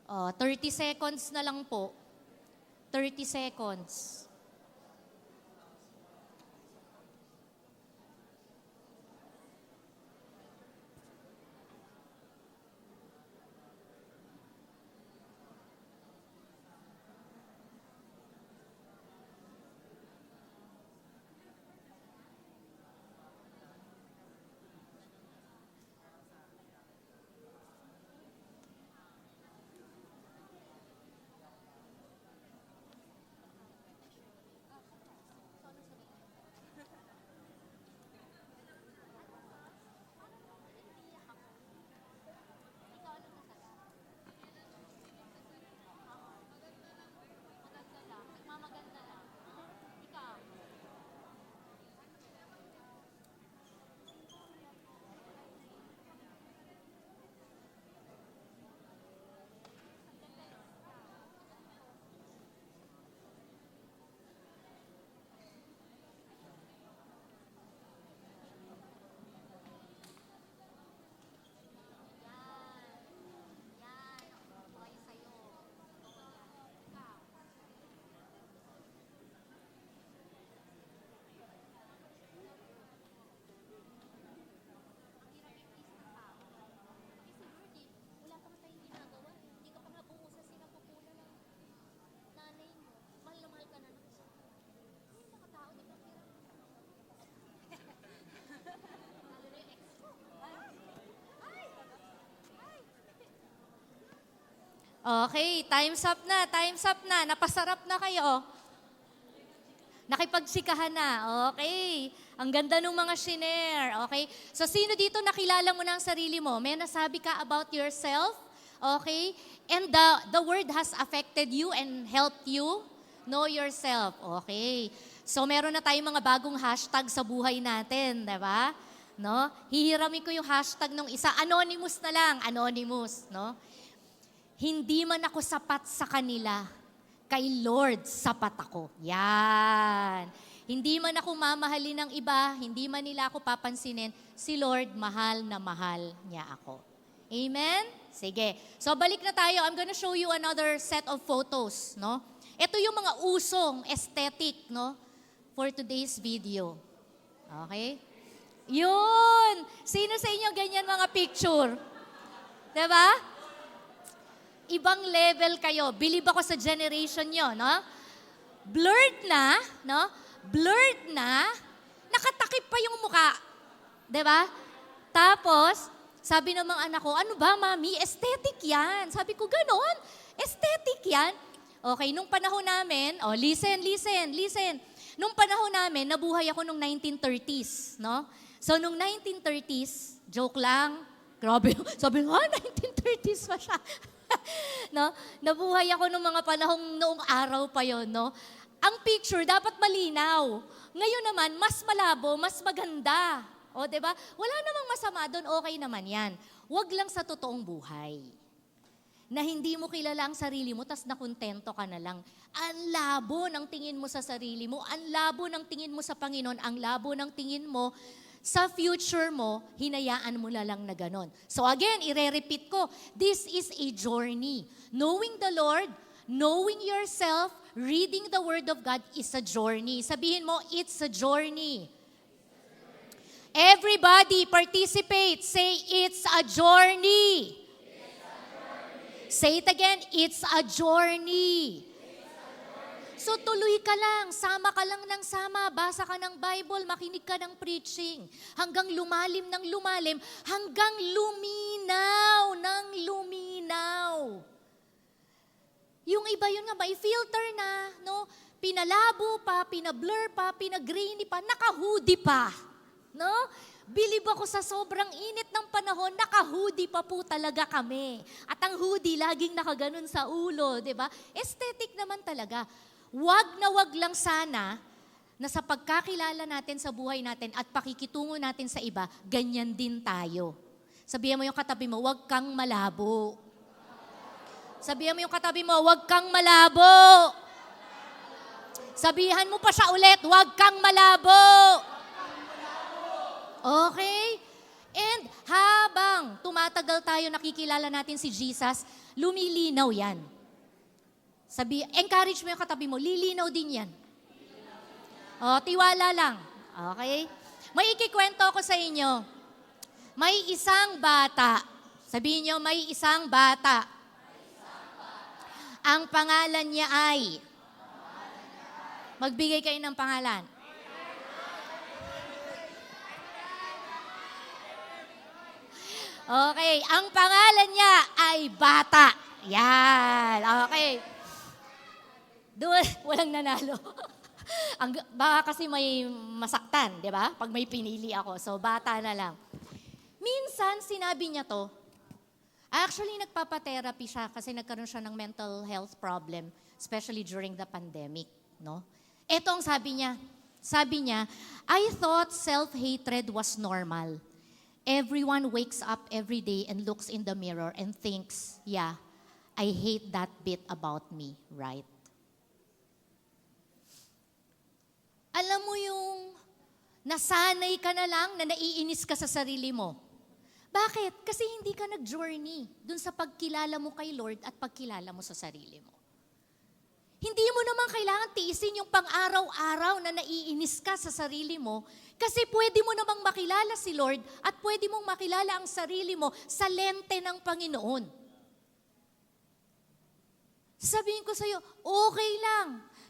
Oh, 30 seconds na lang po. 30 seconds. Okay, time's up na, time's up na. Napasarap na kayo. Nakipagsikahan na. Okay. Ang ganda ng mga shinare. Okay. So, sino dito nakilala mo na ang sarili mo? May nasabi ka about yourself? Okay. And the word has affected you and helped you know yourself. Okay. So, meron na tayong mga bagong hashtag sa buhay natin. Diba? No? Hihiramin ko yung hashtag nung isa. Anonymous na lang. Anonymous. No? Hindi man ako sapat sa kanila, kay Lord sapat ako. Yan. Hindi man ako mamahalin ng iba, hindi man nila ako papansinin, si Lord mahal na mahal niya ako. Amen? Sige. So balik na tayo. I'm gonna show you another set of photos, no? Ito yung mga usong aesthetic, no? For today's video. Okay? Yun! Sino sa inyo ganyan mga picture? Diba? Ibang level kayo. Believe ako sa generation nyo, no? Blurred na, no? Blurred na, nakatakip pa yung mukha. Diba? Tapos, sabi ng mga anak ko, ano ba, mami? Aesthetic yan. Sabi ko, ganon? Aesthetic yan? Okay, nung panahon namin, listen. Nung panahon namin, nabuhay ako nung 1930s, no? So, nung 1930s, joke lang, grabe, sabi ko, 1930s pa siya. No? Nabuhay ako nung mga panahong noong araw pa yon, no? Ang picture dapat malinaw. Ngayon naman, mas malabo, mas maganda. O, 'di ba? Wala namang masama doon, okay naman 'yan. Huwag lang sa totoong buhay. Na hindi mo kilala ang sarili mo, tas nakontento ka na lang. Ang labo ng tingin mo sa sarili mo, ang labo ng tingin mo sa Panginoon, ang labo ng tingin mo sa future mo, hinayaan mo na lang na ganon. So again, ire-repeat ko, this is a journey. Knowing the Lord, knowing yourself, reading the Word of God is a journey. Sabihin mo, it's a journey. Everybody participate. Say, it's a journey. Say it again, it's a journey. So tuloy ka lang, sama ka lang ng sama, basa ka ng Bible, makinig ka ng preaching, hanggang lumalim ng lumalim, hanggang luminaw ng luminaw. Yung iba yun nga, may filter na, no? Pinalabo pa, pinablur pa, pinagrainy pa, naka-hoodie pa. No? Bilib ako sa sobrang init ng panahon, naka-hoodie pa po talaga kami. At ang hoodie, laging nakaganon sa ulo, di ba? Aesthetic naman talaga. Wag na wag lang sana na sa pagkakilala natin sa buhay natin at pakikitungo natin sa iba, ganyan din tayo. Sabihan mo yung katabi mo, wag kang malabo. Sabihan mo yung katabi mo, wag kang malabo. Sabihan mo pa siya ulit, wag kang malabo. Okay? And habang tumatagal tayo, nakikilala natin si Jesus, lumilinaw yan. Encourage mo yung katabi mo, lilinaw din yan. Tiwala lang. Okay? May ikikwento ako sa inyo. May isang bata. Sabihin nyo, may isang bata. Ang pangalan niya ay, magbigay kayo ng pangalan. Okay, ang pangalan niya ay Bata. Yan, okay. Doon, walang nanalo. Baka kasi may masaktan, di ba? Pag may pinili ako. So, bata na lang. Minsan, sinabi niya to. Actually, nagpapa-therapy siya kasi nagkaroon siya ng mental health problem, especially during the pandemic. No? Ito ang sabi niya. Sabi niya, I thought self-hatred was normal. Everyone wakes up every day and looks in the mirror and thinks, yeah, I hate that bit about me, right? Alam mo yung nasanay ka na lang na naiinis ka sa sarili mo. Bakit? Kasi hindi ka nag-journey dun sa pagkilala mo kay Lord at pagkilala mo sa sarili mo. Hindi mo naman kailangan tiisin yung pang-araw-araw na naiinis ka sa sarili mo kasi pwede mo namang makilala si Lord at pwede mong makilala ang sarili mo sa lente ng Panginoon. Sabihin ko sa'yo, okay lang.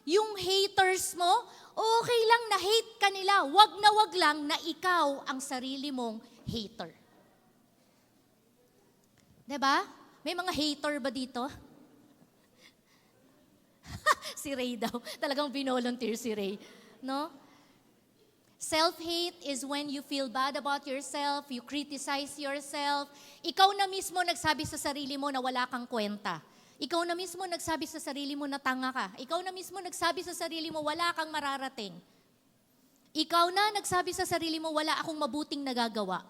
Yung haters mo, okay lang na hate ka nila. Wag na wag lang na ikaw ang sarili mong hater. Diba? May mga hater ba dito? Si Ray daw. Talagang binolunteer si Ray. No? Self-hate is when you feel bad about yourself, you criticize yourself. Ikaw na mismo nagsabi sa sarili mo na wala kang kwenta. Ikaw na mismo nagsabi sa sarili mo na tanga ka. Ikaw na mismo nagsabi sa sarili mo wala kang mararating. Ikaw na nagsabi sa sarili mo wala akong mabuting nagagawa.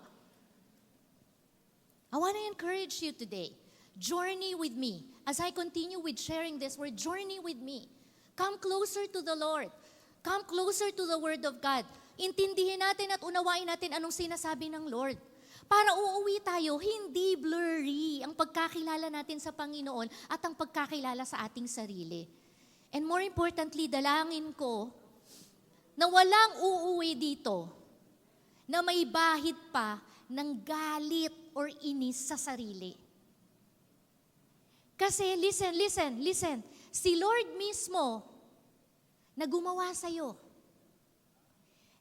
I want to encourage you today. Journey with me. As I continue with sharing this word, journey with me. Come closer to the Lord. Come closer to the Word of God. Intindihin natin at unawain natin anong sinasabi ng Lord. Para uuwi tayo, hindi blurry ang pagkakilala natin sa Panginoon at ang pagkakilala sa ating sarili. And more importantly, dalangin ko na walang uuwi dito na may bahid pa ng galit or inis sa sarili. Kasi listen, si Lord mismo na gumawa sa'yo.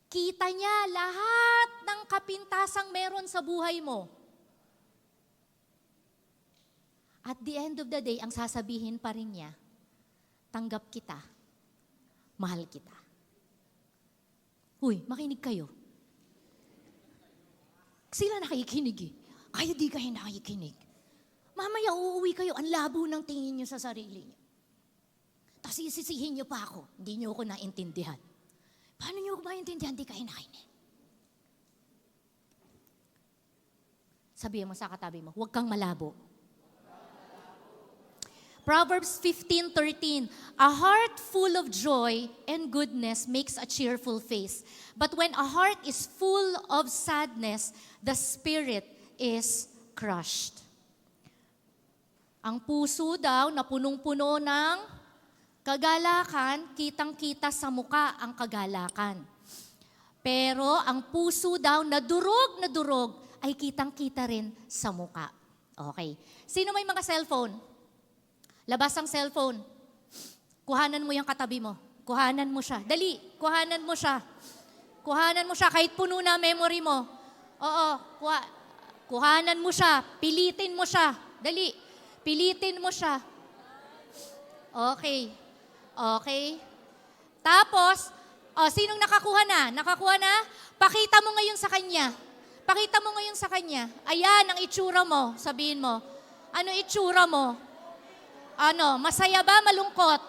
Kita niya lahat ng kapintasang meron sa buhay mo. At the end of the day, ang sasabihin pa rin niya, tanggap kita, mahal kita. Huy, makinig kayo. Sila nakikinig eh. Kaya di kayo nakikinig. Mamaya uuwi kayo, ang labo ng tingin niyo sa sarili niyo. Tapos isisihin niyo pa ako, hindi niyo ako naintindihan. Paano niyo ako maintindihan? Di kayo nakinig. Sabihin mo sa katabi mo, huwag kang malabo. Proverbs 15:13, a heart full of joy and goodness makes a cheerful face. But when a heart is full of sadness, the spirit is crushed. Ang puso daw na punong-puno ng kagalakan, kitang-kita sa muka ang kagalakan. Pero ang puso daw na durog ay kitang-kita rin sa muka. Okay. Sino may mga cellphone? Labas ang cellphone. Kuhanan mo yung katabi mo. Kuhanan mo siya. Dali, kuhanan mo siya. Kuhanan mo siya kahit puno na memory mo. Oo, kuhanan mo siya. Pilitin mo siya. Dali, pilitin mo siya. Okay. Okay? Tapos, sinong nakakuha na? Nakakuha na? Pakita mo ngayon sa kanya. Pakita mo ngayon sa kanya. Ayan ang itsura mo. Sabihin mo. Ano itsura mo? Ano? Masaya ba? Malungkot?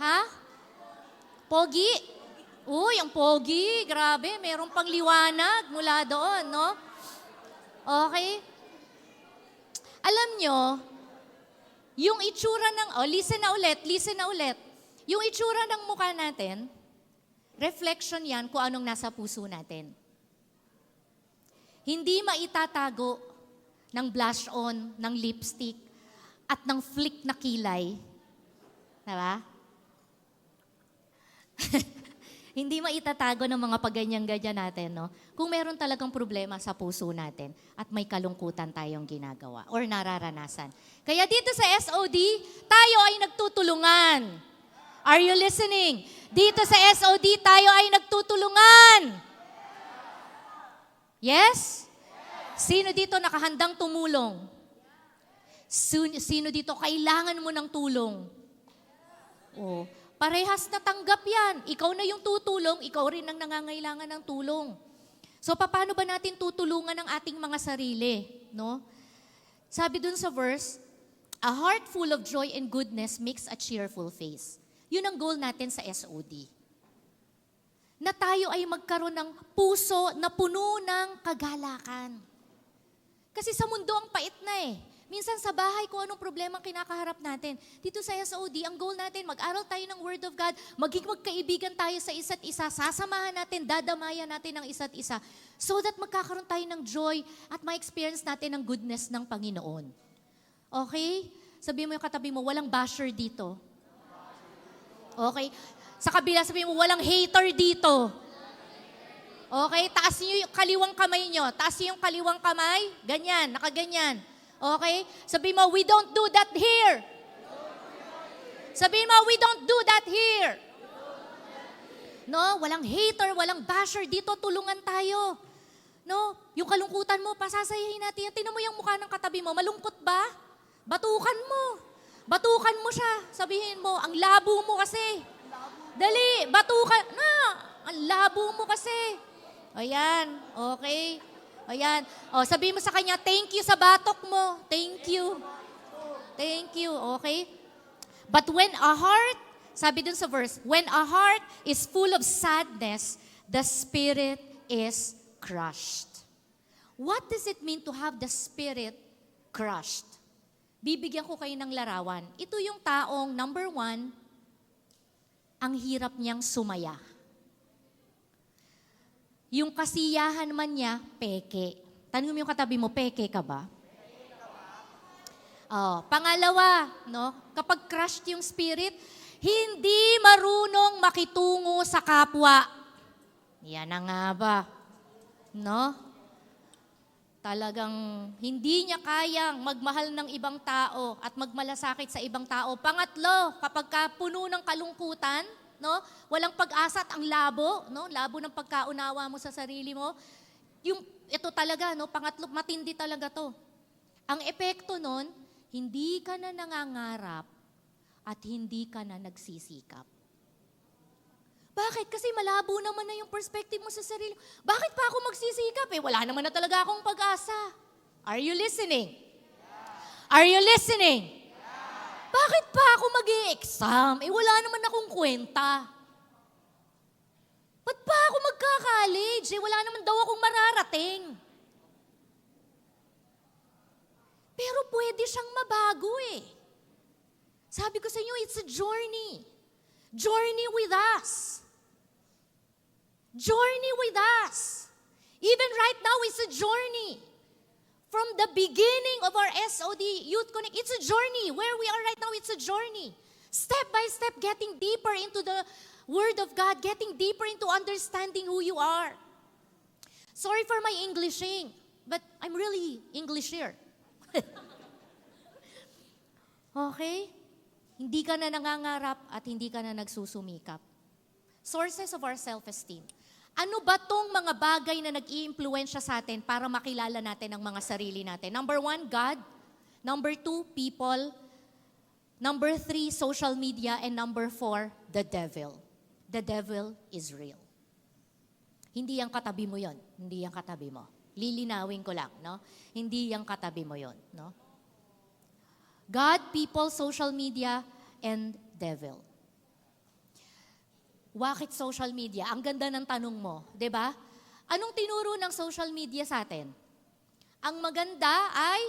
Ha? Pogi? Uy, ang pogi. Grabe, mayroong pang liwanag mula doon, no? Okay? Alam nyo, yung itsura ng, listen na ulit. Yung itsura ng mukha natin, reflection yan kung anong nasa puso natin. Hindi maitatago ng blush on, ng lipstick, at ng flick na kilay. Diba? Hindi maitatago ng mga pagganyan-ganyan natin, no? Kung meron talagang problema sa puso natin at may kalungkutan tayong ginagawa or nararanasan. Kaya dito sa SOD, tayo ay nagtutulungan. Are you listening? Dito sa SOD, tayo ay nagtutulungan. Yes? Sino dito nakahandang tumulong? Sino dito kailangan mo ng tulong? Oh. Parehas na tanggap yan. Ikaw na yung tutulong, ikaw rin ang nangangailangan ng tulong. So, paano ba natin tutulungan ang ating mga sarili? No? Sabi dun sa verse, a heart full of joy and goodness makes a cheerful face. Yun ang goal natin sa SOD. Na tayo ay magkaroon ng puso na puno ng kagalakan. Kasi sa mundo ang pait na eh. Minsan sa bahay, kung anong problema kinakaharap natin. Dito sa SOD, ang goal natin, mag-aral tayo ng Word of God, maging magkaibigan tayo sa isa't isa, sasamahan natin, dadamayan natin ang isa't isa, so that magkakaroon tayo ng joy at ma-experience natin ang goodness ng Panginoon. Okay? Sabihin mo yung katabi mo, walang basher dito. Okay? Sa kabila, sabihin mo, walang hater dito. Okay? Taas niyo yung kaliwang kamay niyo. Taas niyo yung kaliwang kamay. Ganyan, nakaganyan. Okay? Sabihin mo, we don't do that here. Sabihin mo, we don't do that here. No, walang hater, walang basher. Dito, tulungan tayo. No, yung kalungkutan mo, pasasayahin natin yan. Tingnan mo yung mukha ng katabi mo, malungkot ba? Batukan mo. Batukan mo siya. Sabihin mo, ang labo mo kasi. Dali, batukan. Na, ang labo mo kasi. Ayan, okay. Ayan. O, sabihin mo sa kanya, thank you sa batok mo. Thank you. Thank you, okay? But when a heart, sabi dun sa verse, when a heart is full of sadness, the spirit is crushed. What does it mean to have the spirit crushed? Bibigyan ko kayo ng larawan. Ito yung taong, number 1, ang hirap niyang sumaya. Yung kasiyahan man niya, peke. Tanong mo yung katabi mo, peke ka ba? Oh, pangalawa, no? Kapag crushed yung spirit, hindi marunong makitungo sa kapwa. Yan na nga ba? No? Talagang hindi niya kayang magmahal ng ibang tao at magmalasakit sa ibang tao. Pangatlo, kapag puno ng kalungkutan, no? Walang pag-asa at ang labo, no? Labo ng pagkaunawa mo sa sarili mo. Ito talaga, no? Pangatlo, matindi talaga to. Ang epekto nun, hindi ka na nangangarap at hindi ka na nagsisikap. Bakit? Kasi malabo naman na yung perspective mo sa sarili. Bakit pa ako magsisikap? Wala naman na talaga akong pag-asa. Are you listening? Are you listening? Bakit pa ako mag-i-exam? Wala naman akong kwenta. Ba't pa ako magka-college? Wala naman daw akong mararating. Pero pwede siyang mabago Sabi ko sa inyo, it's a journey. Journey with us. Journey with us. Even right now, it's a journey. From the beginning of our SOD Youth Connect, it's a journey. Where we are right now, it's a journey. Step by step, getting deeper into the Word of God, getting deeper into understanding who you are. Sorry for my Englishing, but I'm really English here. Okay? Hindi ka na nangangarap at hindi ka na nagsusumikap. Sources of our self-esteem. Ano ba tong mga bagay na nag-i-impluwensya sa atin para makilala natin ang mga sarili natin? Number 1, God. Number 2, people. Number 3, social media. And number 4, the devil. The devil is real. Hindi yung katabi mo yon. Hindi yung katabi mo. Lilinawin ko lang, no? Hindi yung katabi mo yon, no? God, people, social media, and devil. Bakit social media? Ang ganda ng tanong mo, 'di ba? Anong tinuro ng social media sa atin? Ang maganda ay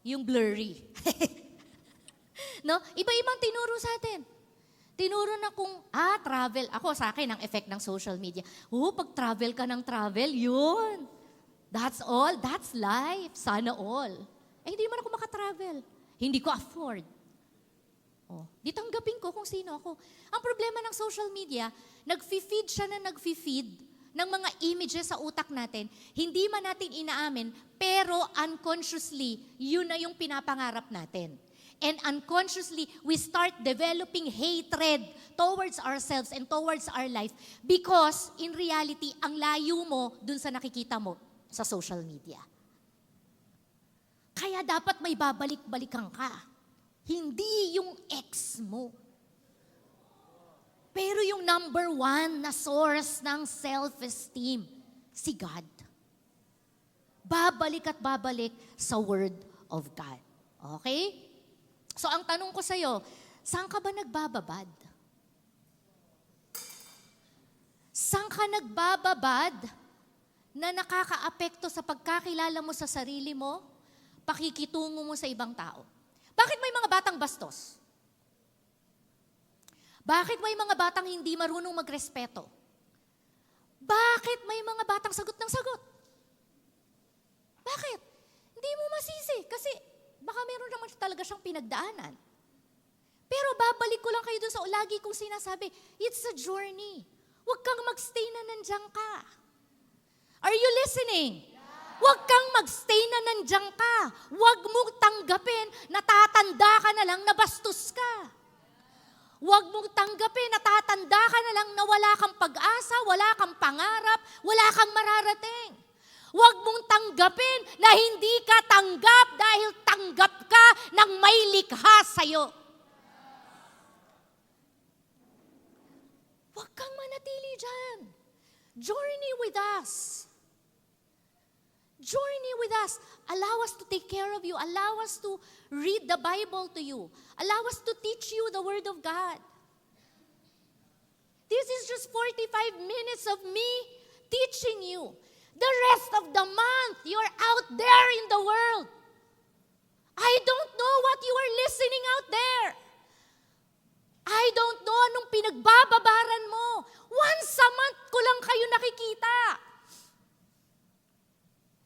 yung blurry. No? Iba-ibang tinuro sa atin. Tinuro na kung, travel. Ako, sa akin, ang effect ng social media. Pag travel ka ng travel, yun. That's all. That's life. Sana all. Hindi man ako makatravel. Hindi ko afford. Di tanggapin ko kung sino ako. Ang problema ng social media, nag-feed siya na nag-feed ng mga images sa utak natin. Hindi man natin inaamin, pero unconsciously, yun na yung pinapangarap natin. And unconsciously, we start developing hatred towards ourselves and towards our life because in reality, ang layo mo dun sa nakikita mo sa social media. Kaya dapat may babalik-balikan ka. Hindi yung ex mo. Pero yung number 1 na source ng self-esteem, si God. Babalik at babalik sa Word of God. Okay? So ang tanong ko sa'yo, saan ka ba nagbababad? Saan ka nagbababad na nakakaapekto sa pagkakilala mo sa sarili mo, pakikitungo mo sa ibang tao? Bakit may mga batang bastos? Bakit may mga batang hindi marunong magrespeto? Bakit may mga batang sagot ng sagot? Bakit? Hindi mo masisi kasi baka meron naman talaga siyang pinagdaanan. Pero babalik ko lang kayo dun sa lagi kong sinasabi, it's a journey. Huwag kang magstay na nandiyan ka. Are you listening? Huwag kang magstay na nandiyan ka. Huwag mong tanggapin na tatanda ka na lang na bastos ka. Huwag mong tanggapin na tatanda ka na lang na wala kang pag-asa, wala kang pangarap, wala kang mararating. Huwag mong tanggapin tanggapin na hindi ka tanggap dahil tanggap ka ng may likha sa'yo. Huwag kang manatili dyan. Journey with us. Journey with us. Allow us to take care of you. Allow us to read the Bible to you. Allow us to teach you the Word of God. This is just 45 minutes of me teaching you. The rest of the month, you're out there in the world. I don't know what you are listening out there. I don't know anong pinagbababaran mo. Once a month ko lang kayo nakikita.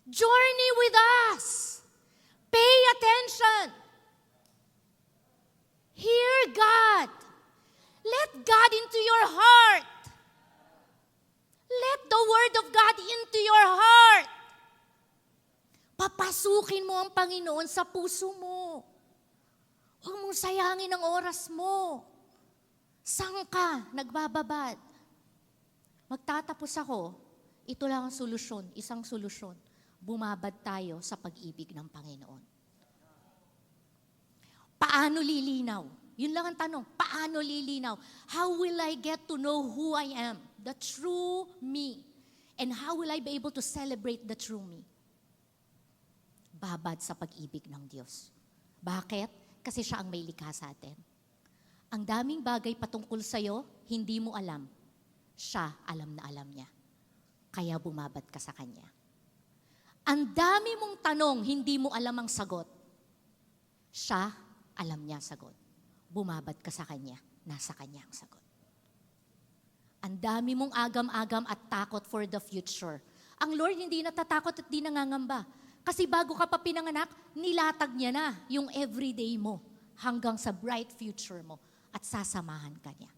Journey with us. Pay attention. Hear God. Let God into your heart. Let the Word of God into your heart. Papasukin mo ang Panginoon sa puso mo. Huwag mong sayangin ang oras mo. Saan ka nagbababad? Magtatapos ako, ito lang ang solusyon, isang solusyon. Bumabad tayo sa pag-ibig ng Panginoon. Paano lilinaw? Yun lang ang tanong, paano lilinaw? How will I get to know who I am, the true me? And how will I be able to celebrate the true me? Babad sa pag-ibig ng Diyos. Bakit? Kasi siya ang may likha sa atin. Ang daming bagay patungkol sa'yo, hindi mo alam. Siya alam na alam niya. Kaya bumabad ka sa Kanya. Ang dami mong tanong, hindi mo alam ang sagot. Siya, alam niya ang sagot. Bumabad ka sa Kanya, nasa Kanya ang sagot. Ang dami mong agam-agam at takot for the future. Ang Lord hindi natatakot at di nangangamba. Kasi bago ka pa pinanganak, nilatag niya na yung everyday mo hanggang sa bright future mo at sasamahan ka niya.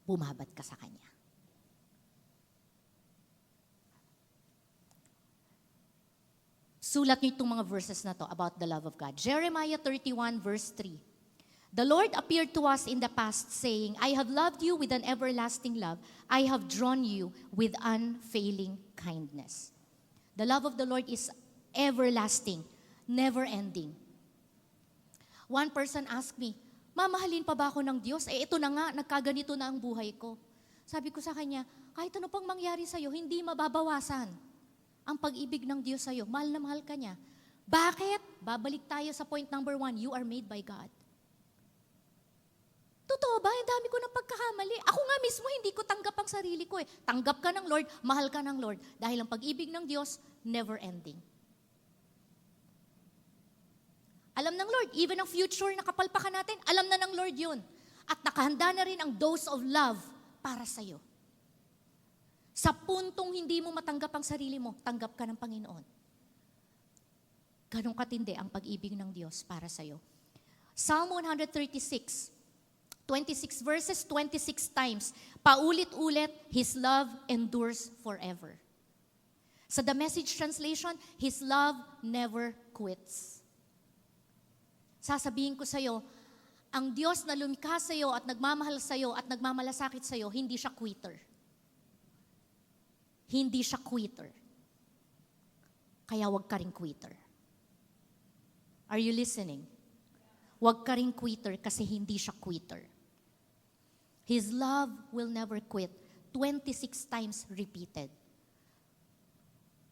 Bumabad ka sa Kanya. Sulat niyo itong mga verses na to about the love of God. Jeremiah 31 verse 3. The Lord appeared to us in the past saying, I have loved you with an everlasting love. I have drawn you with unfailing kindness. The love of the Lord is everlasting, never ending. One person asked me, mamahalin pa ba ako ng Diyos? Ito na nga, nagkaganito na ang buhay ko. Sabi ko sa kanya, kahit ano pang mangyari sa'yo, hindi mababawasan ang pag-ibig ng Diyos sa'yo. Mahal na mahal ka niya. Bakit? Babalik tayo sa point number 1, you are made by God. Totoo ba? Ang dami ko ng pagkakamali. Ako nga mismo, hindi ko tanggap ang sarili ko. Tanggap ka ng Lord, mahal ka ng Lord. Dahil ang pag-ibig ng Diyos, never ending. Alam ng Lord, even ang future na kapalpakan natin, alam na ng Lord yun. At nakahanda na rin ang dose of love para sa'yo. Sa puntong hindi mo matanggap ang sarili mo, tanggap ka ng Panginoon. Ganong katindi ang pag-ibig ng Diyos para sa'yo. Psalm 136, 26 verses, 26 times. Paulit-ulit, His love endures forever. Sa The Message Translation, His love never quits. Sasabihin ko sa'yo, ang Diyos na lumikha sa'yo at nagmamahal sa'yo at nagmamalasakit sa'yo, hindi siya quitter. Hindi siya quitter. Kaya wag ka ring quitter. Are you listening? Wag ka ring quitter kasi hindi siya quitter. His love will never quit. 26 times repeated.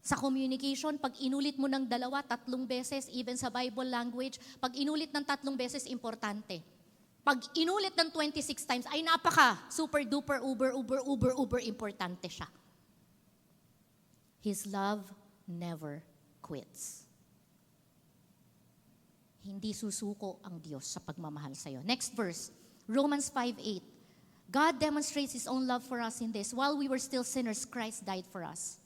Sa communication, pag inulit mo ng 2, 3 beses, even sa Bible language, pag inulit ng 3 beses, importante. Pag inulit ng 26 times, ay super duper, uber importante siya. His love never quits. Hindi susuko ang Diyos sa pagmamahal sa iyo. Next verse, Romans 5:8. God demonstrates His own love for us in this. While we were still sinners, Christ died for us.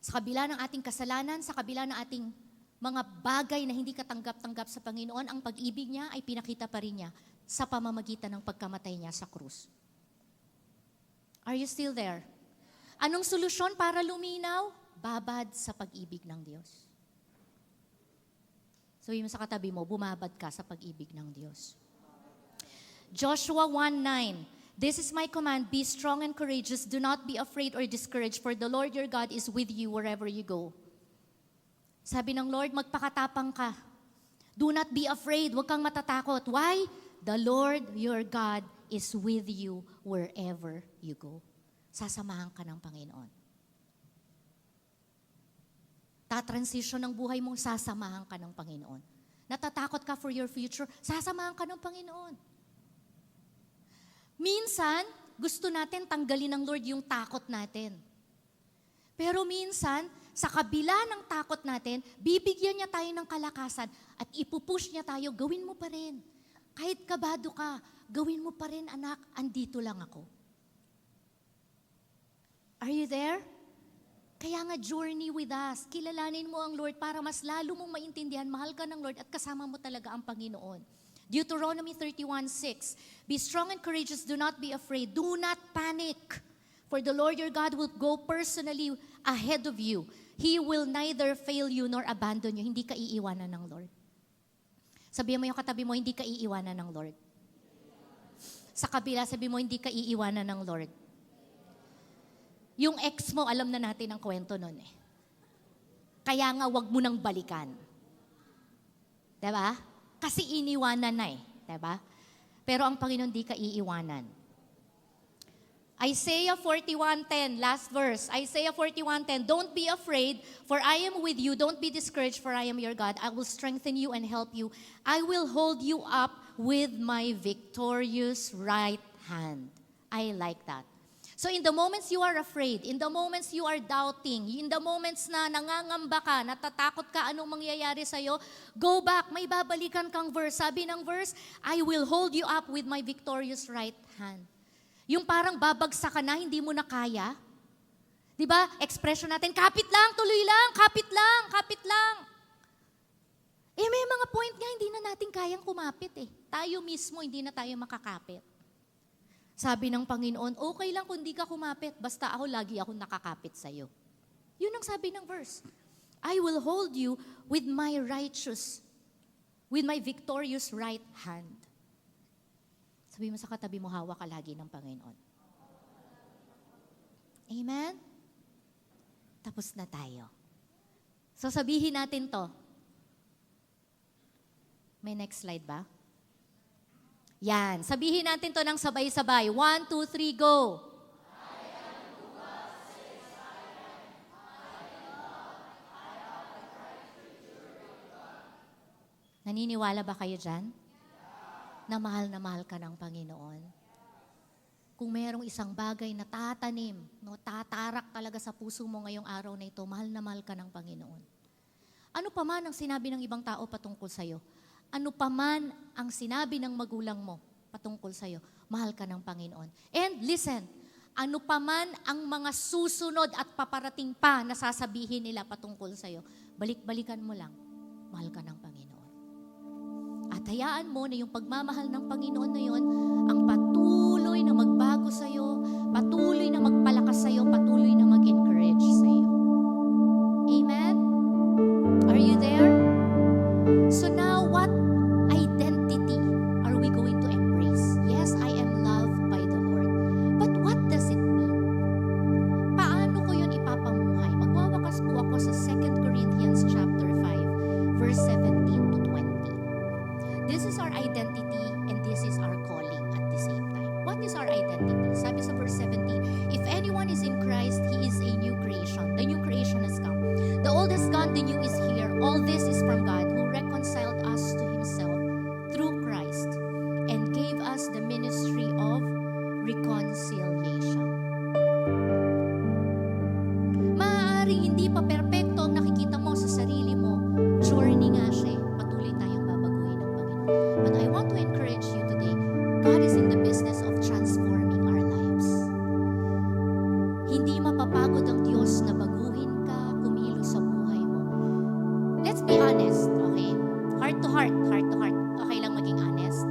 Sa kabila ng ating kasalanan, sa kabila ng ating mga bagay na hindi katanggap-tanggap sa Panginoon, ang pag-ibig niya ay pinakita pa rin niya sa pamamagitan ng pagkamatay niya sa krus. Are you still there? Anong solusyon para luminaw? Babad sa pag-ibig ng Diyos. Sabihin mo sa katabi mo, bumabad ka sa pag-ibig ng Diyos. Joshua 1:9. This is my command, be strong and courageous. Do not be afraid or discouraged, for the Lord your God is with you wherever you go. Sabi ng Lord, magpakatapang ka. Do not be afraid, huwag kang matatakot. Why? The Lord your God is with you wherever you go. Sasamahan ka ng Panginoon. Tatransition ng buhay mong sasamahan ka ng Panginoon. Natatakot ka for your future, sasamahan ka ng Panginoon. Minsan, gusto natin tanggalin ng Lord yung takot natin. Pero minsan, sa kabila ng takot natin, bibigyan niya tayo ng kalakasan at ipupush niya tayo, gawin mo pa rin. Kahit kabado ka, gawin mo pa rin, anak, andito lang ako. Are you there? Kaya nga journey with us. Kilalanin mo ang Lord para mas lalo mong maintindihan, mahal ka ng Lord at kasama mo talaga ang Panginoon. Deuteronomy 31:6. Be strong and courageous, do not be afraid, do not panic. For the Lord your God will go personally ahead of you. He will neither fail you nor abandon you. Hindi ka iiwanan ng Lord. Sabihin mo yung katabi mo, hindi ka iiwanan ng Lord. Sa kabila, sabi mo, hindi ka iiwanan ng Lord. Yung ex mo, alam na natin ang kwento nun eh. Kaya nga, wag mo nang balikan. Diba? Kasi iniwanan na eh. Diba? Pero ang Panginoon di ka iiwanan. Isaiah 41:10, last verse. Isaiah 41:10, don't be afraid, for I am with you. Don't be discouraged, for I am your God. I will strengthen you and help you. I will hold you up with my victorious right hand. I like that. So in the moments you are afraid, in the moments you are doubting, in the moments na nangangamba ka, natatakot ka anong mangyayari sa'yo, go back, may babalikan kang verse. Sabi ng verse, I will hold you up with my victorious right hand. Yung parang babagsak ka na, hindi mo na kaya. Diba? Expression natin, kapit lang, tuloy lang, kapit lang, kapit lang. Eh may mga point nga, hindi na natin kayang kumapit eh. Tayo mismo, hindi na tayo makakapit. Sabi ng Panginoon, okay lang kung di ka kumapit, basta ako lagi akong nakakapit sa'yo. Yun ang sabi ng verse. I will hold you with my righteous, with my victorious right hand. Sabi mo sa katabi mo, hawak ka lagi ng Panginoon. Amen? Tapos na tayo. So sabihin natin to. May next slide ba? Yan. Sabihin natin to ng sabay-sabay. 1, 2, 3, go. Naniniwala ba kayo dyan? Na mahal ka ng Panginoon. Kung mayroong isang bagay na tatanim, no, tatarak talaga sa puso mo ngayong araw na ito, mahal na mahal ka ng Panginoon. Ano pa man ang sinabi ng ibang tao patungkol sa'yo? Ano pa man ang sinabi ng magulang mo patungkol sa'yo, mahal ka ng Panginoon. And listen, ano pa man ang mga susunod at paparating pa na sasabihin nila patungkol sa'yo, balik-balikan mo lang, mahal ka ng Panginoon. At hayaan mo na yung pagmamahal ng Panginoon na yun, ang patuloy na magbago sa'yo, patuloy na magpalakas sa'yo, patuloy na mag-encourage sa'yo. Amen? Are you there? So now, what identity are we going to embrace? Yes, I am loved by the Lord. But what does it mean? Paano ko yun ipapamuhay? Magwawakas po ako sa 2 Corinthians chapter 5, verse 17 to 20. This is our identity and this is our calling at the same time. What is our identity? Sabi sa verse 17, if anyone is in Christ, he is a new creation. The new creation has come. The old has gone, the new is here. All this is from God who reconciled us to Himself through Christ and gave us the ministry of reconciliation. Maaaring hindi pa perpekto ang nakikita mo sa sarili mo. Journey nga siya. Patuloy tayong babaguhin ng Panginoon. But I want to encourage you today, God is in the business of transforming our lives. Hindi mapapagod ang Diyos na baguhin ka, kumilos sa buhay mo. Let's be honest, okay? Heart to heart, heart to heart. Okay lang maging honest?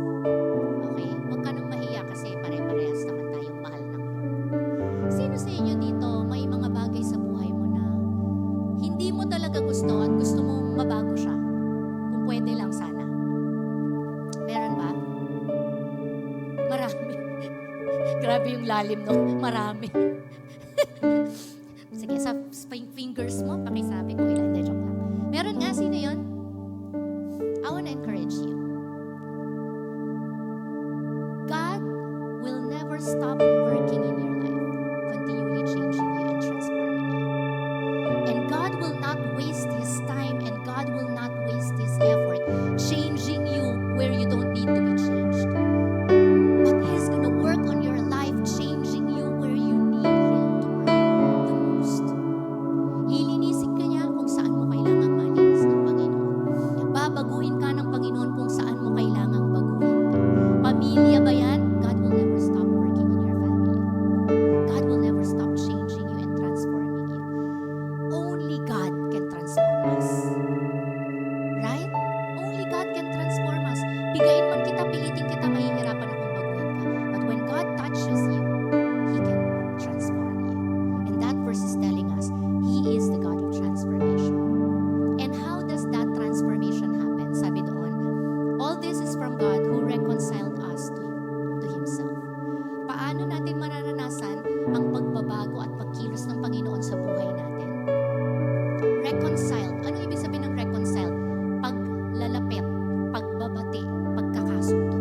Okay? Huwag ka nang mahiya kasi pare-parehas naman tayong mahal ng Lord. Sino sa inyo dito may mga bagay sa buhay mo na hindi mo talaga gusto at gusto mo mabago siya? Kung pwede lang sana. Meron ba? Marami. Grabe yung lalim, no? Marami. Sige, sa fingers mo, pakisabi ko ilan. Hindi, joke lang. Meron nga, sino yun? I wanna encourage you. God will never stop working in your life, continually changing you and transforming you. And God will not waste His time and God will not waste His effort changing you where you don't need to be changed. But He's gonna work on your life, changing you where you need Him to work the most. Ilinisin ka niya kung saan mo kailangang malinis ng Panginoon. Babaguhin ka ng Panginoon kung saan mo kailangang baguhin ka. Pamilya ba yan? God will never stop working in your family. God will never stop changing you and transforming you. Only God can transform us. Right? Only God can transform us. Pigain man kita, pilitin kita, mahihirapan akong baguhin ka. But when God touches you, He can transform you. And that verse is telling us, He is the God of transformation. And how does that transformation happen? Sabi doon, all this is from God who reconciled us to Himself. Paano natin mararanasan ang pagbabago at pagkilos ng Panginoon sa buhay natin? Reconciled. Ano ibig sabihin ng reconciled? Paglalapit, pagbabati, pagkakasundo.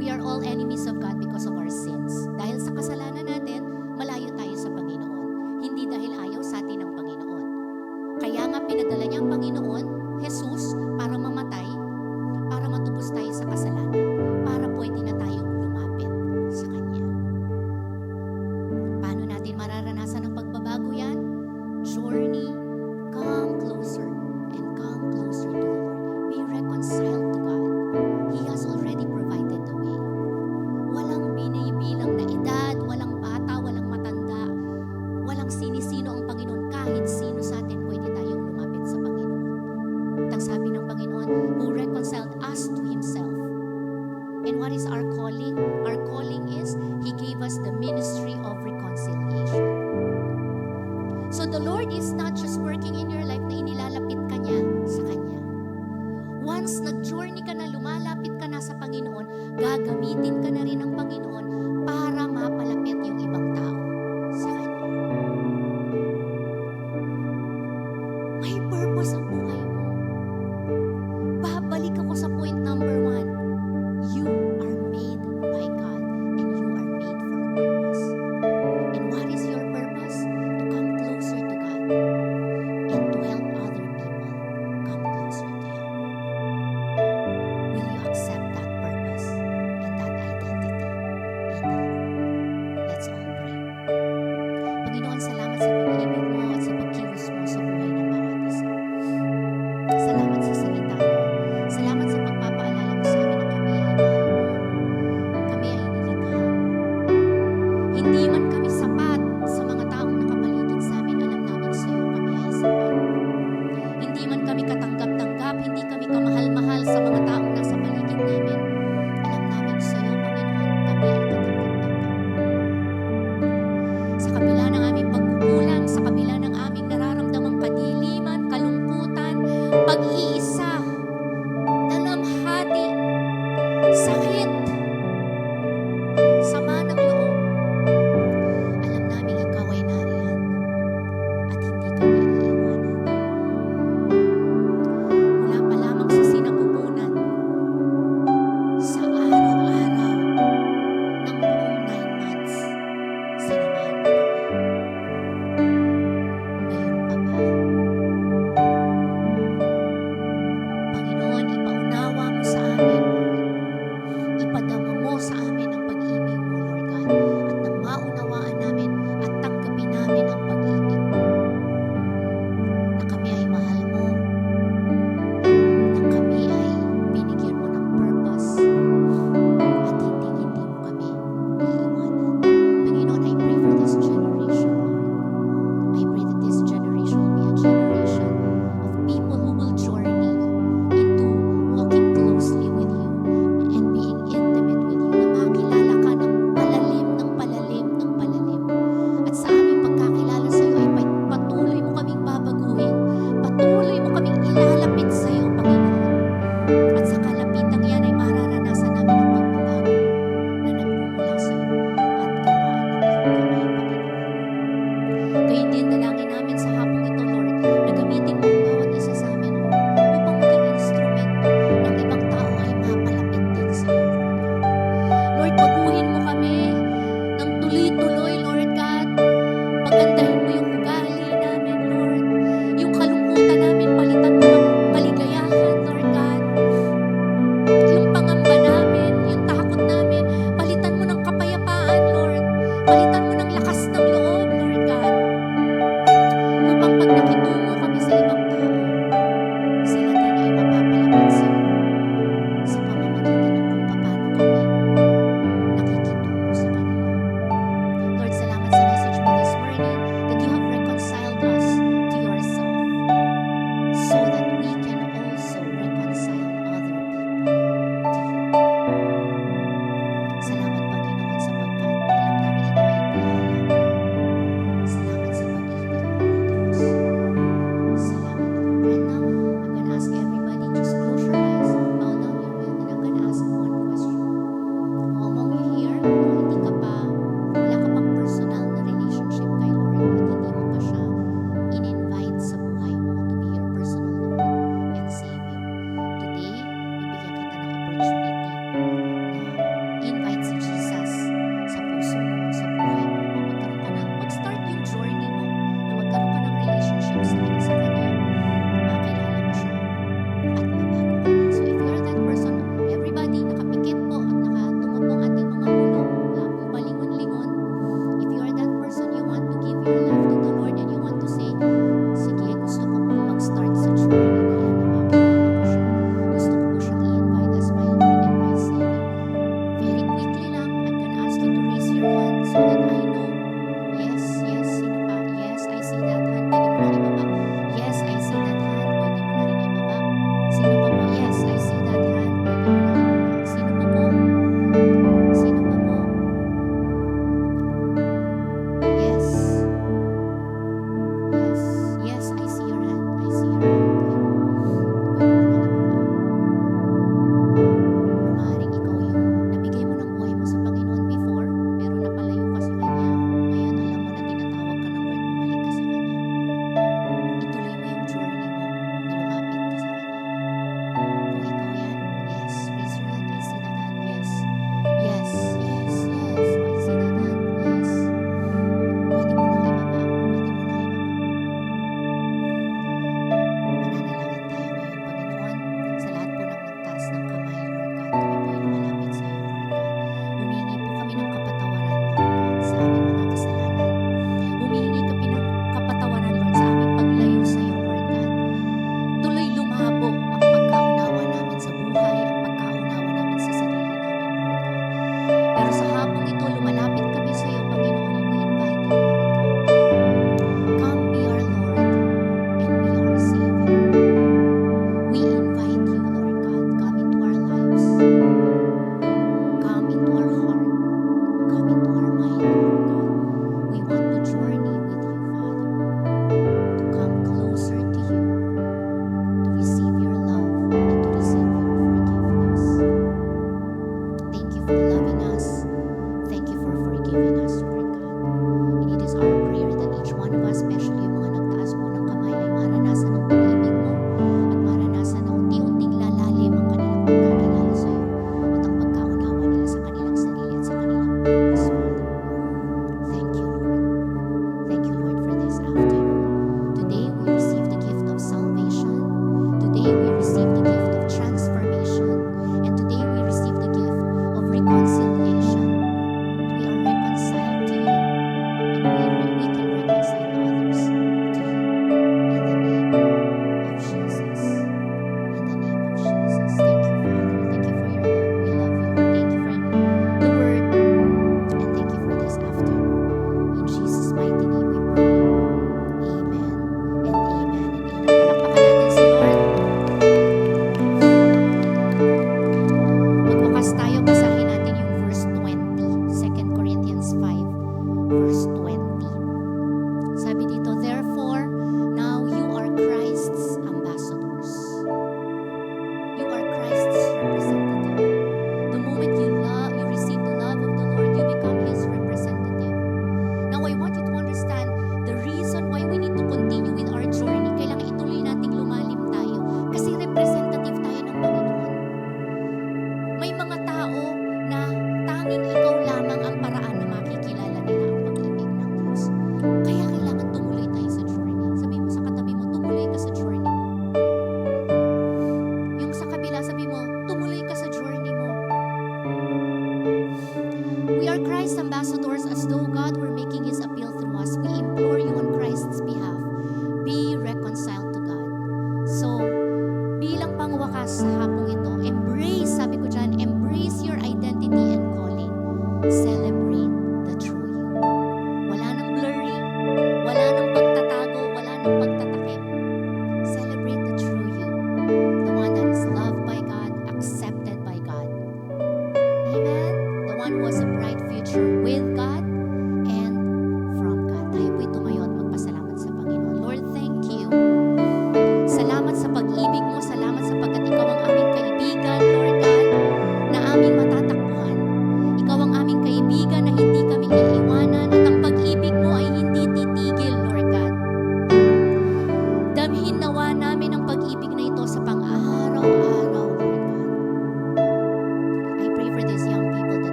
We are all enemies of God because of our sins. Dahil sa kasalanan natin, malayo tayo sa Panginoon. Hindi dahil ayaw sa atin ng Panginoon. Kaya nga pinadala niya ang Panginoon, Jesus, para mamatay, para matubos tayo sa kasalanan, para pwede na tayong lumapit sa Kanya. Paano natin mararanasan ang pagbabago yan? Journey, come closer and come closer to the Lord. Be reconciled to God. He has already provided the way. Walang binibilang na edad, walang bata, walang matanda, walang sinisino ang Panginoon. Kahit sino sa atin pwede tayong lumapit sa Panginoon. At ang sabi ng Panginoon, who reconciled us to Himself. And what is our calling? Our calling is, He gave us the ministry of reconciliation. So the Lord is not just working in your life na inilalapit ka niya sa Kanya. Once nag-journey ka na, lumalapit ka na sa Panginoon, gagamitin ka na rin ng Panginoon para mapalapit yung ibang tao sa Kanya. May purpose ang buhay mo. Babalik ako sa point number 1. You are made by God and you are made for a purpose. And what is your purpose? To come closer to God and to help other people come closer to Him. Will you accept that purpose and that identity in the Lord?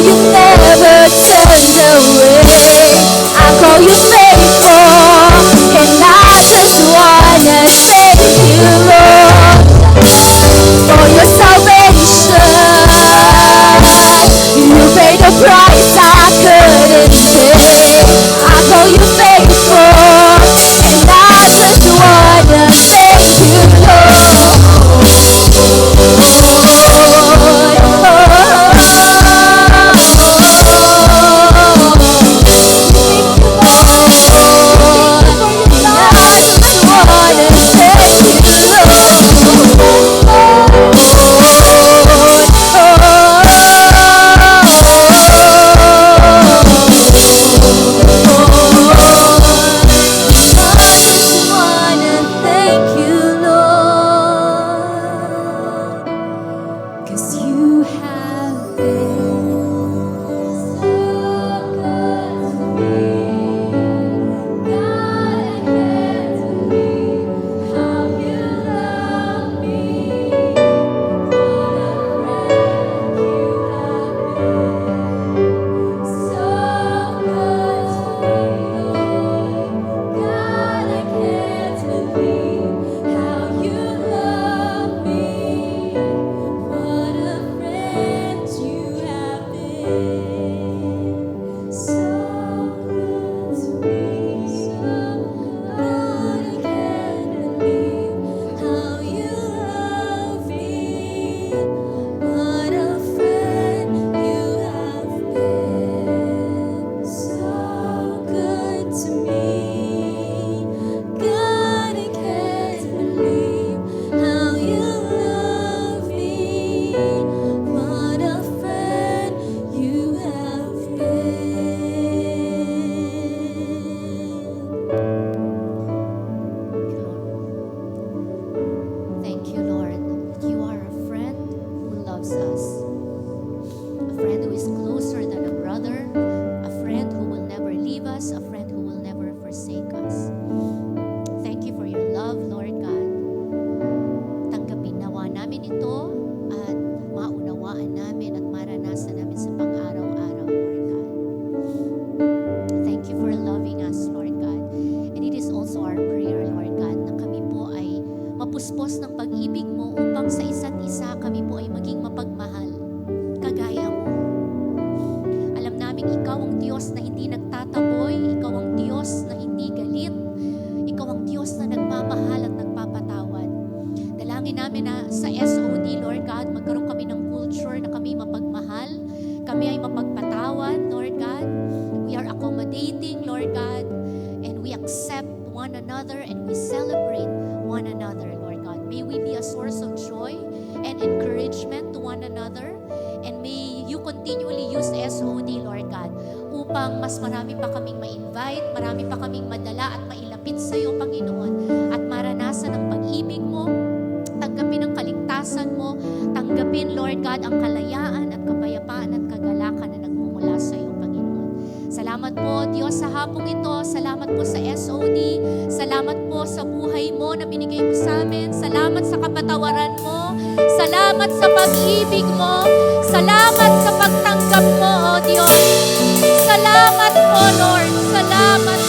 you never turned away. I call you faithful, a friend who will never forsake us. Thank you for your love, Lord God. Tanggapin nawa namin ito at maunawaan namin at maranasan namin sa pang-araw-araw, Lord God. Thank you for loving us, Lord God. And it is also our prayer, Lord God, na kami po ay mapuspos ng pag-ibig mo upang sa isa't isa kami po ay maging mapagmahal, kagaya mo. Alam namin ikaw ang Diyos na hindi nagtataboy, ikaw ang Diyos na hindi galit, ikaw ang Diyos na nagmamahal at nagpapatawad. Dalangin namin na sa SOD, Lord God, magkaroon kami ng culture na kami mapagmahal, kami ay mapagpatawad, Lord God. We are accommodating, Lord God, and we accept one another and we celebrate one another, Lord God. May we be a source of joy and encouragement to one another, and may you continually use SOD, Lord God, upang mas marami pa kaming ma-invite, marami pa kaming madala at mailapit sa iyo, Panginoon, at maranasan ang pag-ibig mo, tanggapin ang kaligtasan mo, tanggapin, Lord God, ang kalayaan at kapayapaan at kagalakan na nagmumula sa iyo, Panginoon. Salamat po, Diyos, sa hapong ito. Salamat po sa SOD. Salamat po sa buhay mo na binigay mo sa amin. Salamat sa kapatawaran mo. Salamat sa pag-ibig mo. Salamat sa pagtanggap mo, O Diyos. Salamat po, Lord. Salamat